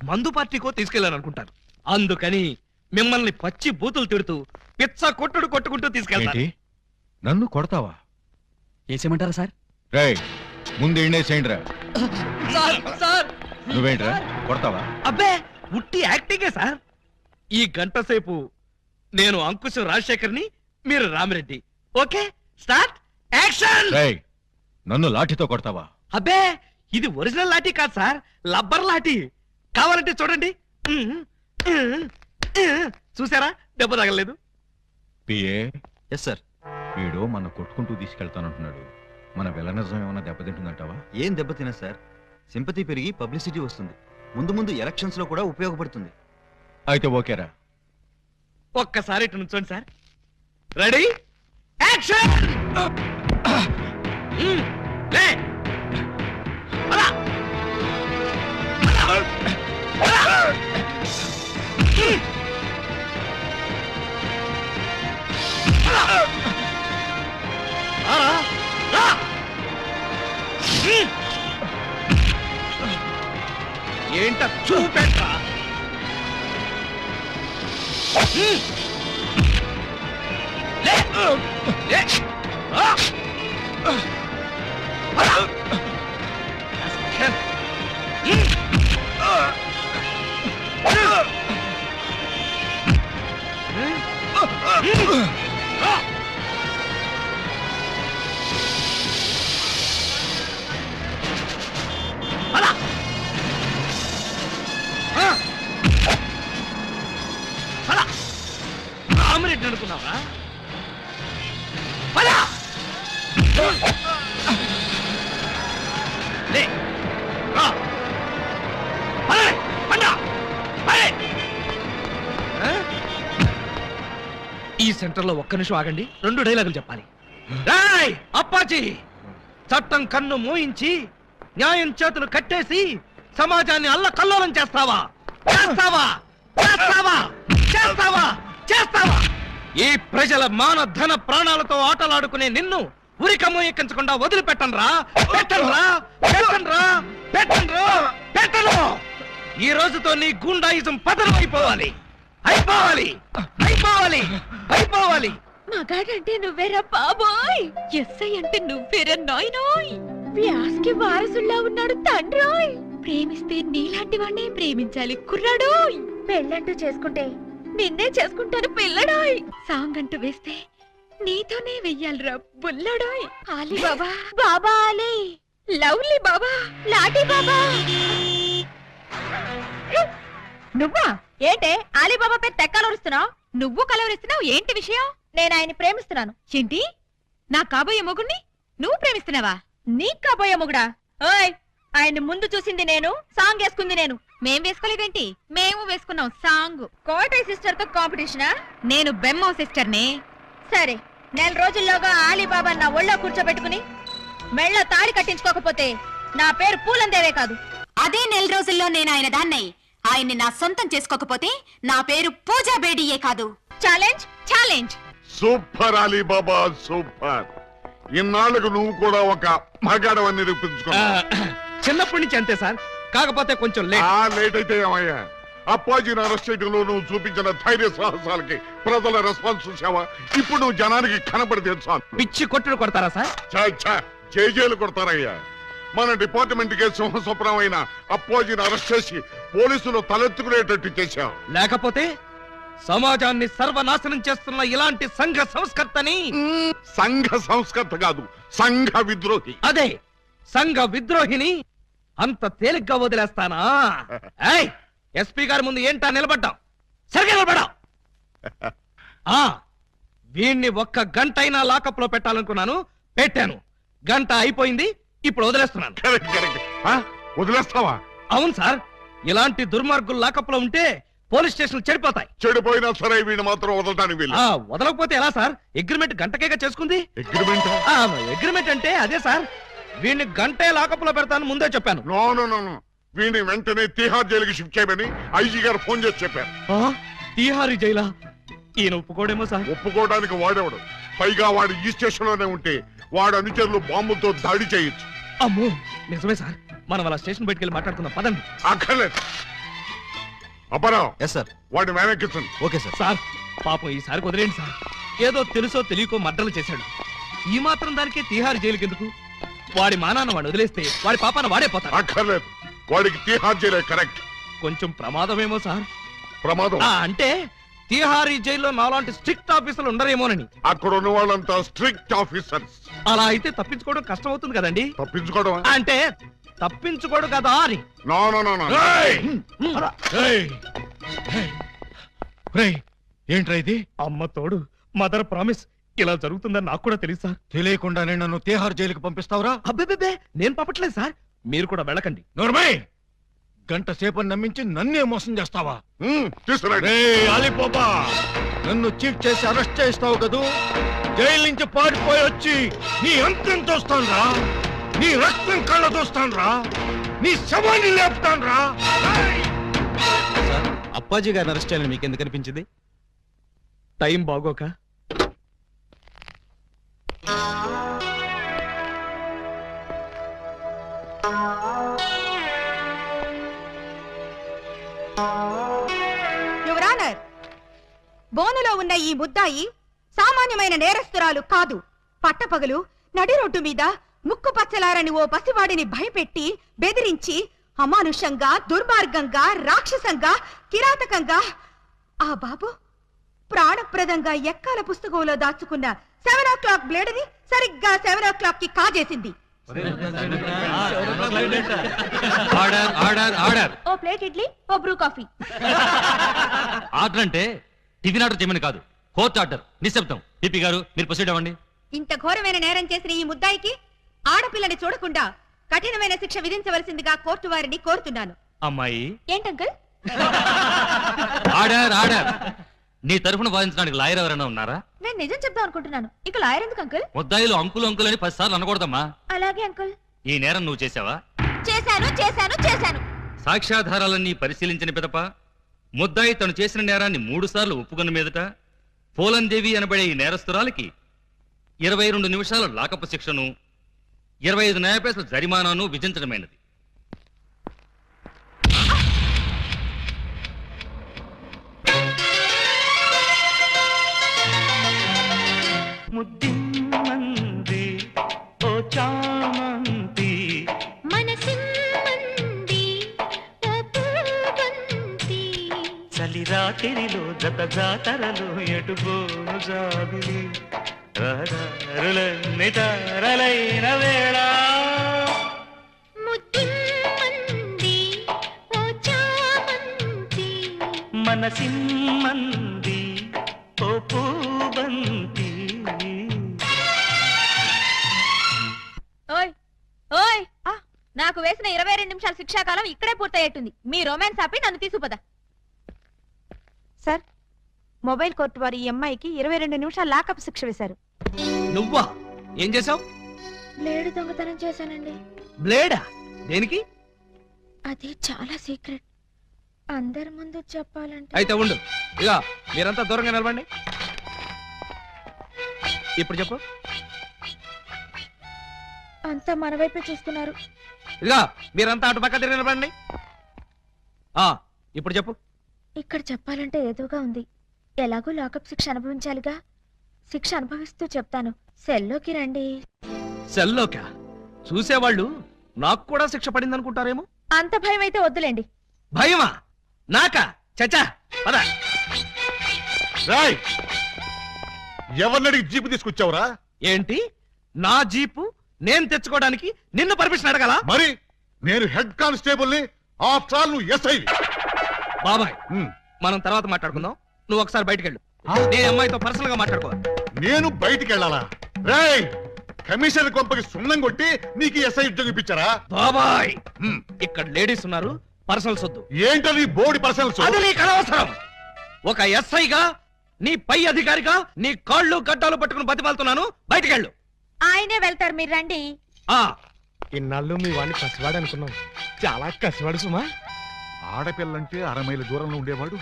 మందు పార్టీకో తీసుకెళ్లాను అనుకుంటారు. అందుకని మిమ్మల్ని పచ్చి బూతులు తిడుతూ పిచ్చ కొట్టుకుంటూ తీసుకెళ్తాను. నన్ను కొడతావా? వేసేమంటారా సార్? రేయ్, ముందు ఎండేసేయండి రా. సార్ నువ్వేంట్రా కొడతావా? అబ్బే, ఉట్టి యాక్టింగే సార్. ఈ గంట సేపు నేను అంకుశం రాజశేఖర్ని, మీరు రామిరెడ్డి. Okay, start action. రేయ్, నన్ను లాఠీతో కొడతావా? అబ్బే, ఇది ఒరిజినల్ లాఠీ కాదు సార్, లబ్బర్ లాఠీ. కావాలంటే చూడండి. చూసారా, దెబ్బ తగలేదు. పిఏ. Yes sir. వీడు మన కొట్టుకుంటూ తీసుకెళ్తానంటున్నాడు. మన విలనిజం ఏమైనా దెబ్బతింటుందంటావా? ఏం దెబ్బతినా సార్, సింపతి పెరిగి పబ్లిసిటీ వస్తుంది. ముందు ముందు ఎలక్షన్స్ లో కూడా ఉపయోగపడుతుంది. అయితే ఓకేరా. ఒక్కసారి ఇటు నుంచోండి సార్. Ready action. లే, అలా. ఏంట చూపెట్రా. ఈ సెంటర్ లో ఒక్క నిమిషం ఆగండి, 2 డైలాగులు చెప్పాలి. రేయ్ అప్పాజీ, చట్టం కన్ను మోయించి న్యాయం చేతులు కట్టేసి సమాజాన్ని అల్లకల్లోలం చేస్తావా? చేస్తావా? చేస్తావా? చేస్తావా? చేస్తావా? ఈ ప్రజల మాన ధన ప్రాణాలతో ఆటలాడుకునే నిన్ను ఉరికమ్మ ఎక్కించకుండా వదిలిపెట్టనురా, పెట్టనురా, పెట్టనురా, పెట్టనురా, పెట్టను. ఈ రోజుతో నీ గుండాయిజం పతనం అయిపోవాలి, అయిపోవాలి, అయిపోవాలి, అయిపోవాలి. మగాడంటే నువ్వేరా బాబోయ్, ఎస్ఐ అంటే నువ్వేరా నాయనోయ్, వ్యాస్కి వారసుల్లా ఉన్నాడు తండ్రోయ్. ప్రేమిస్తే నీలాంటి వాడినే ప్రేమించాలి కుర్రాడోయ్. పెళ్ళంటూ చేసుకుంటే నిన్నే చేసుకుంటాను పిల్లడోయ్. సాంగ్ అంటూ వేస్తే నీతోనే వెయ్యాలిరా బుల్లడోయ్. ఆలీ బాబా, బాబా ఆలీ, లవ్లీ బాబా, లాటీ బాబా. నువ్వా ఏంటే ఆలీబాబా పేరు తెక్కలవరుస్తున్నావు? నువ్వు కలవరిస్తున్నావు, ఏంటి విషయం? నేను ఆయన్ని ప్రేమిస్తున్నాను. ఏంటి? నా కాబోయే మొగుణ్ణి నువ్వు ప్రేమిస్తున్నావా? నీ కాబోయే మొగుడా? ఓయ్, ఆయన ముందు చూసింది నేను, సాంగ్ వేసుకుంది నేను. మేం వేసుకోలేదేంటి? మేము వేసుకున్నాం సాంగ్. కోటయ్య సిస్టర్ తో కాంపిటీషనా? నేను బెమ్మో సిస్టర్ నే. సరే, 4 రోజుల్లోగా ఆలీబాబా నా ఒళ్ళో కూర్చోబెట్టుకుని మెళ్ళ తాడి కట్టించుకోకపోతే నా పేరు పూలందేవే కాదు. అదే 4 రోజుల్లో నేను ఆయన దాన్నై ఆయన్ని నా సొంతం చేసుకోకపోతే నా పేరు పూజా బేడియే కాదు. Challenge, challenge. Super Alibaba, super. ఇన్నాళ్ళకు నువ్వు కూడా ఒక మగాడవని నిరూపించుకున్నావు. చిన్నప్పటి నుంచి అంతే సార్, కాకపోతే కొంచెం లేట్ అయితే ఏమయ్యా? అప్పాజీని అరెస్ట్ చేయడంలో నువ్వు చూపించిన ధైర్య సాహసాలకి ప్రజల రెస్పాన్స్ చూసావా? ఇప్పుడు నువ్వు జనానికి కనబడితే పిచ్చి కొట్టుడు కొడతారా సార్? జైలు కొడతారయ్యా. మన డిపార్ట్మెంట్ కే సింహస్వప్నం అయిన అప్పాజీని అరెస్ట్ చేసి పోలీసులు తలెత్తుకునేటట్టు చేశావు. లేకపోతే సమాజాన్ని సర్వనాశనం చేస్తున్న ఇలాంటి సంఘ సంస్కర్తని. సంఘ సంస్కర్త కాదు, సంఘ విద్రోహి. అదే సంఘ విద్రోహిని అంత తేలిగ్గా వదిలేస్తానా? ఎస్పీ గారి ముందు ఏంటా నిలబడ్డాం? సరిగ్గా నిలబడ్డాం. వీణ్ణి 1 గంట అయినా లాకప్ లో పెట్టాలనుకున్నాను, పెట్టాను. గంట అయిపోయింది, ఇప్పుడు వదిలేస్తున్నాను. వదిలేస్తావా? అవును సార్, ఇలాంటి దుర్మార్గులు లాకప్ లో ఉంటే పోలీస్ స్టేషన్ చెడిపోతాయి. చెడిపోయినా సరే వీడిని మాత్రం వదలడానికి వీలు. వదలకపోతే ఎలా సార్? అగ్రిమెంట్ గంటకేగా చేసుకుంది. అగ్రిమెంట్ అంటే అదే సార్. వీడిని గంటే లాకప్ లో పెడతాను ముందే చెప్పాను. నో, వీడిని వెంటనే తిహార్ జైలుకి షిఫ్ట్ చేయమని ఐజీ గారు ఫోన్ చేసి చెప్పారు. తిహారీ జైలా? ఈయన ఒప్పుకోడేమో సార్. ఒప్పుకోవడానికి వాడేవాడు. పైగా వాడు ఈ స్టేషన్ లోనే ఉంటే వాడు అనుచరులు బాంబులతో దాడి చేయొచ్చు. అమ్మో, నిజమే సార్. మనం అలా స్టేషన్ బయటికి వెళ్ళి మాట్లాడుకుందాం పదండి. అక్కర్లేదు. అపరావు, వాడిని వెనక్కించండి. Okay sir. సార్ పాపం ఈసారి వదిలేండి సార్. ఏదో తెలుసో తెలియకో మర్డర్లు చేశాడు. ఈ మాత్రం దానికే తిహార్ జైలుకి ఎందుకు? వాడి మానాన్ని వాడు వదిలేస్తే వాడి పాపాన వాడే పోతాడు. అక్కర్లేదు, వాడికి తిహార్ జైలే కరెక్ట్. కొంచెం ప్రమాదమేమో సార్. ప్రమాదం అంటే తిహారీ జైల్లో నాలాంటి స్ట్రిక్ట్ ఆఫీసర్లు ఉండరేమోనని. అక్కడ ఉన్న వాళ్ళంతా స్ట్రిక్ట్ ఆఫీసర్స్. అలా అయితే తప్పించుకోవడం కష్టం అవుతుంది కదండి. తప్పించుకోవడం అంటే తప్పించుకోడు కదా అని. ఏంట్రా ఇది? అమ్మ తోడు, మదర్ ప్రామిస్. ఇలా జరుగుతుందని నాకు కూడా తెలుసు సార్. తెలియకుండానే నన్ను తిహార్ జైలుకి పంపిస్తావురా? అబ్బే, నేను పంపట్లేదు సార్. మీరు కూడా వెళ్ళకండి. నోర్మై, గంట సేపు నమ్మించి నన్నే మోసం చేస్తావా? అలీబాబా, నన్ను చీట్ చేసి అరెస్ట్ చేస్తావు కదూ? జైలు నుంచి పారిపోయి వచ్చి నీ అంతం చూస్తానురా, నీ రక్తం కళ్ళ చూస్తానురా, నీ శవాన్ని లేపుతానురా. అప్పాజీ గారిని అరెస్ట్ చేయాలని మీకు ఎందుకు అనిపించింది? టైం బాగోక. యువరానర్, బోనులో ఉన్న ఈ ముద్దాయి సామాన్యమైన నేరస్తురాలు కాదు. పట్టపగలు నడి రోడ్డు మీద ముక్కు పచ్చలారని ఓ పసివాడిని భయపెట్టి బెదిరించి అమానుషంగా, దుర్మార్గంగా, రాక్షసంగా, కిరాతకంగా ఆ బాబు ప్రాణప్రదంగా ఎక్కాల పుస్తకంలో దాచుకున్న 7 o'clock బ్లేడ్ని సరిగ్గా 7 o'clock కి కాజేసింది. ఓ ప్లేట్ ఇడ్లీ, ఓ బ్రూ కాఫీ. ఆర్డర్ అంటే టిఫిన్ ఆర్డర్ చేయమని కాదు, కోర్టు ఆర్డర్. నిశ్శబ్దం. పిపి గారు, మీరు ప్రొసీడ్ అవ్వండి. ఇంత ఘోరమైన నేరం చేసిన ఈ ముద్దాయికి ఆడపిల్లని చూడకుండా కఠినమైన శిక్ష విధించవలసిందిగా కోర్టు వారిని కోరుతున్నాను. అమ్మాయి, ఏంటంకల్? Order order. ఓ ప్లేట్ ఇడ్లీ, ఓ బ్రూ కాఫీ. ఆర్డర్ అంటే టిఫిన్ ఆర్డర్ చేయమని కాదు, కోర్టు ఆర్డర్. నిశ్శబ్దం. పిపి గారు, మీరు ప్రొసీడ్ అవ్వండి. ఇంత ఘోరమైన నేరం చేసిన ఈ ముద్దాయికి ఆడపిల్లని చూడకుండా కఠినమైన శిక్ష విధించవలసిందిగా కోర్టు వారిని కోరుతున్నాను. అమ్మాయి, నీ తరఫున వాదించడానికి లాయర్ ఎవరైనా ఉన్నారా? నేను నిజం చెప్దాం అనుకుంటున్నాను. ఇక లాయర్ ఎందుకు అంకుల్? ముద్దాయిలు అంకుల్ అంకుల్ అని 10 సార్లు అనకూడదమ్మా. అలాగే అంకుల్. ఈ నేరం నువ్వు చేసావా? చేశాను. సాక్ష్యాధారాలన్నీ పరిశీలించిన పిదప ముద్దాయి తను చేసిన నేరాన్ని 3 సార్లు ఒప్పుకున్న మీదట పోలన్ దేవి అనబడే ఈ నేరస్తురాలికి 22 నిమిషాల లాకపు శిక్షను 25 న్యాయ పైసల జరిమానాను విధించడమైనది. ముద్దిమ్మంది ఓ చామంతి మనసిమ్మంది ఓ పూవంతి చలి రాత్రిలో జత జాతరలు ఎటుపోను జాబిలి రహదారులన్నీ తారలైన వేళ ముద్దిమ్మంది ఓ చామంతి మనసిమ్మంది ఓ పూబంతి. ఓయ్ నాకు వేసిన 22 నిమిషాల శిక్షాకాలం ఇక్కడే పూర్తయ్యేట్టుంది. మీ రొమాన్స్ ఆపి నన్ను తీసుకుపద. సార్, మొబైల్ కోర్టు వారు ఈ అమ్మాయికి 22 నిమిషాలు లాకప్ శిక్ష వేశారు. నువ్వా? ఏం చేసావు? బ్లేడ్ దొంగతనం చేశానండి. బ్లేడా? దేనికి? అది చాలా సీక్రెట్. అందరి ముందు చెప్పాలంటే. అయితే ఉండు, ఇక మీరంతా దూరంగా నిలబండి. ఇప్పుడు చెప్పు. అంతా మన వైపే చూస్తున్నారు. ఇక మీరంతా అటు పక్క తిరిగి నిలబండి. ఇప్పుడు చెప్పు. ఇక్కడ చెప్పాలంటే ఏదోగా ఉంది. ఎలాగో లాకప్ శిక్ష అనుభవించాలిగా. శిక్ష అనుభవిస్తూ చెప్తాను. సెల్లోకి రండి. సెల్లోకా? చూసేవాళ్ళు నాకు కూడా శిక్ష పడింది అనుకుంటారేమో. అంత భయం అయితే వద్దులేండి. భయమా? నాకా? చచ్చా పద. రాయ్, ఎవరినడికి జీపు తీసుకొచ్చావురా? ఏంటి? నా జీపు నేను తెచ్చుకోవడానికి నిన్ను పర్మిషన్ అడగాల? మరి నేను హెడ్ కానిస్టేబుల్ ని. ఆఫ్టర్ ఆల్ నువ్వు ఎస్ఐ. బాబాయ్, మనం తర్వాత మాట్లాడుకుందాం. నువ్వు ఒకసారి బయటికి వెళ్ళు. నేను అమ్మాయితో పర్సనల్ గా మాట్లాడుకో. నేను బయటికి వెళ్ళాలా? రేయ్, కమిషన్ కొంపకి సున్నం కొట్టి నీకు ఎస్ఐ ఉద్యోగం ఇప్పించారా? బాబాయ్, ఇక్కడ లేడీస్ ఉన్నారు, పర్సనల్స్ వద్దు. ఏంటది బోడి పర్సనల్స్? అది నీకు అనవసరం. ఒక ఎస్ఐగా, నీ పై అధికారిగా నీ కాళ్ళు గడ్డాలు పట్టుకుని బతిమాలుతున్నాను. బయటికి వెళ్ళు. ఆయనే వెళ్తారు, మీరు రండి. ఇన్నాళ్ళు మీ వాడిని కసివాడు అనుకున్నాం. చాలా కసివాడు సుమా. ఆడపిల్లంటే 6 మైళ్ళ దూరంలో ఉండేవాడు.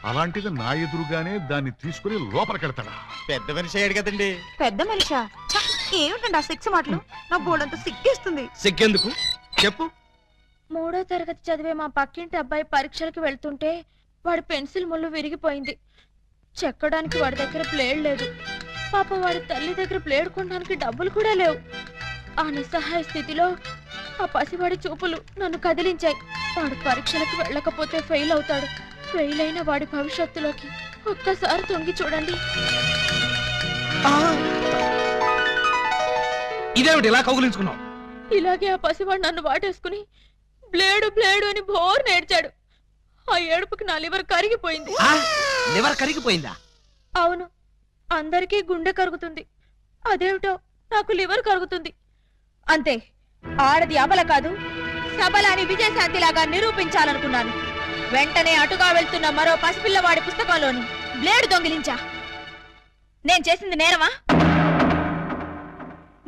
అలాంటిది నా ఎదురుగానే దాన్ని తీసుకుని లోపలికెళ్తాడా? పెద్ద మనిషి అయ్యాడు కదండి. పెద్ద మనిషా? ఏమిటండి ఆ శిక్ష మాటలు? నా బోర్డంత సిగ్గేస్తుంది. సిగ్గెందుకు చెప్పు. 3వ తరగతి చదివే మా పక్కింటి అబ్బాయి పరీక్షలకు వెళ్తుంటే వాడి పెన్సిల్ ముళ్ళు విరిగిపోయింది. చెక్కడానికి వాడి దగ్గర ప్లేడ్ లేదు. పాప వాడి తల్లి దగ్గర ప్లేడ్ కొనడానికి డబ్బులు కూడా లేవు. ఆ నిస్సహాయ స్థితిలో ఆ పసివాడి చూపులు నన్ను కదిలించాయి. వాడు పరీక్షలకు వెళ్ళకపోతే ఫెయిల్ అవుతాడు. ఫెయిల్ అయిన వాడి భవిష్యత్తులోకి ఒక్కసారి తొంగి చూడండి. ఇదేమిటి ఇలా కౌగులించుకున్నావు? ఇలాగే ఆ పసివాడు నన్ను వాటేసుకుని బ్లేడు బ్లేడు అని బోర్ నేర్చాడు. ఆ ఏడుపుకి నా లివర్ కరిగిపోయింది. లివర్ కరిగిపోయిందా? అవును, అందరికీ గుండె కరుగుతుంది. అదేమిటో నాకు లివర్ కరుగుతుంది. అంతే. ఆడది అబల కాదు, సబల అని విజయశాంతిలాగా నిరూపించాలనుకున్నాను. వెంటనే అటుగా వెళ్తున్న మరో పసిపిల్లవాడి పుస్తకంలోని బ్లేడు దొంగిలించా. నేను చేసింది నేరమా?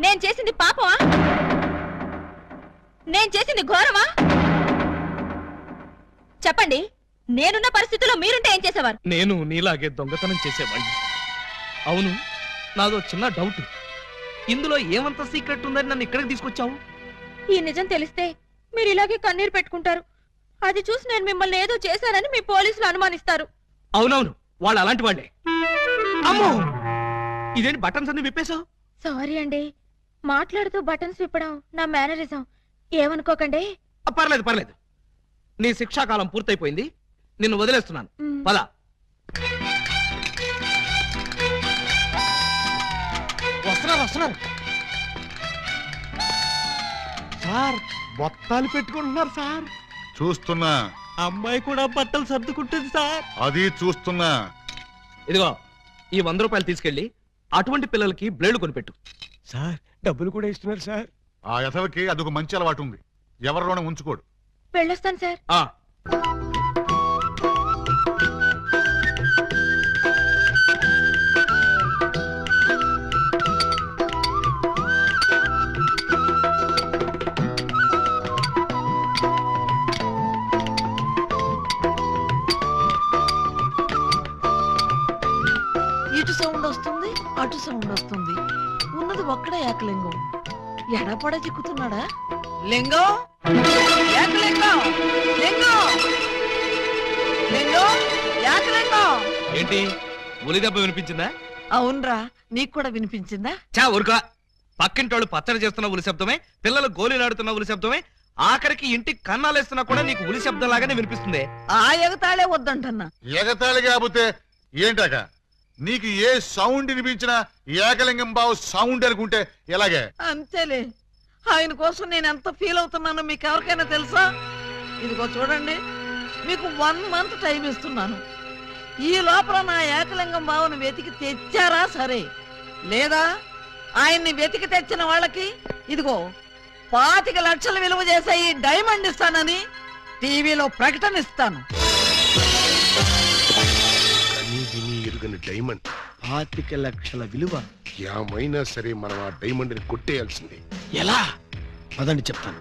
నేను చేసింది పాపమా? నేను చేసింది ఘోరమా? చెప్పండి. నేనున్న పరిస్థితుల్లో మీరుంటే ఏం చేసేవారు? నేను నీలాగే దొంగతనం చేసేవాడిని. అవును, నాదో చిన్న డౌట్. ఇందులో ఏమంత సీక్రెట్ ఉందని నన్ను ఇక్కడికి తీసుకొచ్చావు? ఈ నిజం తెలిస్తే మీరు ఇలాగే కన్నీరు పెట్టుకుంటారు. అది చూసి నేను మిమ్మల్ని ఏదో చేశానని మీ పోలీసులు అనుమానిస్తారు. అవునవును, వాళ్ళు అలాంటి వాళ్ళే. అమ్మో, ఇదేంటి బటన్స్ అన్ని విప్పేశావు? సారీ అండి. మాట్లాడుతూ బటన్స్ విప్పడం నా మేనరిజం. ఏమనుకోకండి. పర్లేదు పర్లేదు. నీ శిక్షాకాలం పూర్తయిపోయింది. నిన్ను వదిలేస్తున్నాను. పద. వస్తున్నారు. సార్, బొత్తాలు పెట్టుకుంటున్నారు సార్. చూస్తున్నా. అమ్మాయి కూడా బట్టలు సర్దుకుంటుంది సార్. అది చూస్తున్నా. ఇదిగో, ఈ 100 రూపాయలు తీసుకెళ్లి అటువంటి పిల్లలకి బ్లేడ్ కొనిపెట్టు. సార్, డబ్బులు కూడా ఇస్తున్నారు సార్. ఆ యథవకి అదొక మంచి అలవాటు ఉంది. ఎవరిలోనే ఉంచుకోడు. వెళ్ళొస్తాను సార్. సౌండ్ వస్తుంది, అటు సౌండ్ వస్తుంది. ఉన్నది ఒక్కడే ఏకలింగం. ఎడపడ చిక్కుతున్నాడా? లింగం, ఏకలింగం, లింగం, లింగం, ఏకలింగం. ఏంటి ఉలి దెబ్బ వినిపించిందా? అవునరా, నీకు కూడా వినిపించిందా? చా ఊరుకో. పక్కింటోళ్ళు పచ్చడి చేస్తున్న ఉలి శబ్దమే, పిల్లలు గోళీలాడుతున్న ఉలి శబ్దమే, ఆఖరికి ఇంటికి కన్నాలేస్తున్నా కూడా నీకు ఉలి శబ్దం లాగానే వినిపిస్తుంది. ఆ ఎగతాళే వద్దంటన్నా. ఎగతాళి కాకపోతే ఏంటక? నీకు ఏ సౌండ్ వినిపించినా ఏకలింగం బావు సౌండ్ అనుకుంటే ఎలాగే? అంతేలే, ఆయన కోసం నేను ఎంత ఫీల్ అవుతున్నానో మీకు ఎవరికైనా తెలుసా? ఇదిగో చూడండి, మీకు 1 month టైం ఇస్తున్నాను. ఈ లోపల నా ఏకలింగం బావను వెతికి తెచ్చారా సరే, లేదా ఆయన్ని వెతికి తెచ్చిన వాళ్ళకి ఇదిగో 25 లక్షలు విలువ చేసే ఈ డైమండ్ ఇస్తానని టీవీలో ప్రకటన ఇస్తాను. డైమండ్ 25 లక్షల విలువ. ఏమైనా సరే మనం ఆ డైమండ్ ని కొట్టేయాల్సిందే. ఎలా? పదండి చెప్తాను.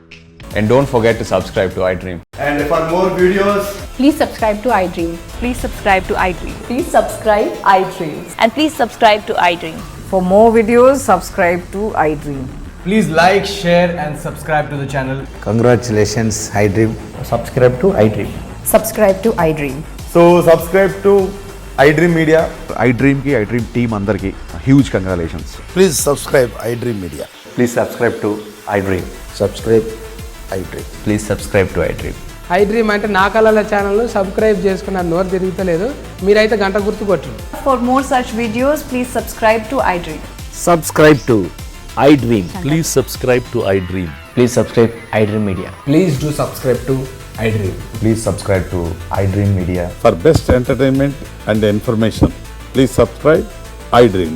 And don't forget to subscribe to iDream. And for more videos, Please subscribe to iDream. Please subscribe to iDream. Please subscribe iDream. And please subscribe to iDream. For more videos, subscribe to iDream. Please like, share and subscribe to the channel. Congratulations iDream. Subscribe to iDream. Subscribe to iDream. So subscribe to iDream Media. iDream కి iDream team అందరికి huge congratulations. please subscribe iDream Media. Please subscribe to iDream. Subscribe iDream. Please subscribe to iDream. iDream అంటే నా కళల channel subscribe చేసుకున్న నోరు తిరుగుతలేదు. మీరైతే గంట గుర్తు కొట్టు. For more such videos, please subscribe to iDream. Subscribe to iDream. Please subscribe to iDream. Please subscribe iDream Media. Please do subscribe to iDream. Please subscribe to iDream Media. For best entertainment and information, please subscribe iDream.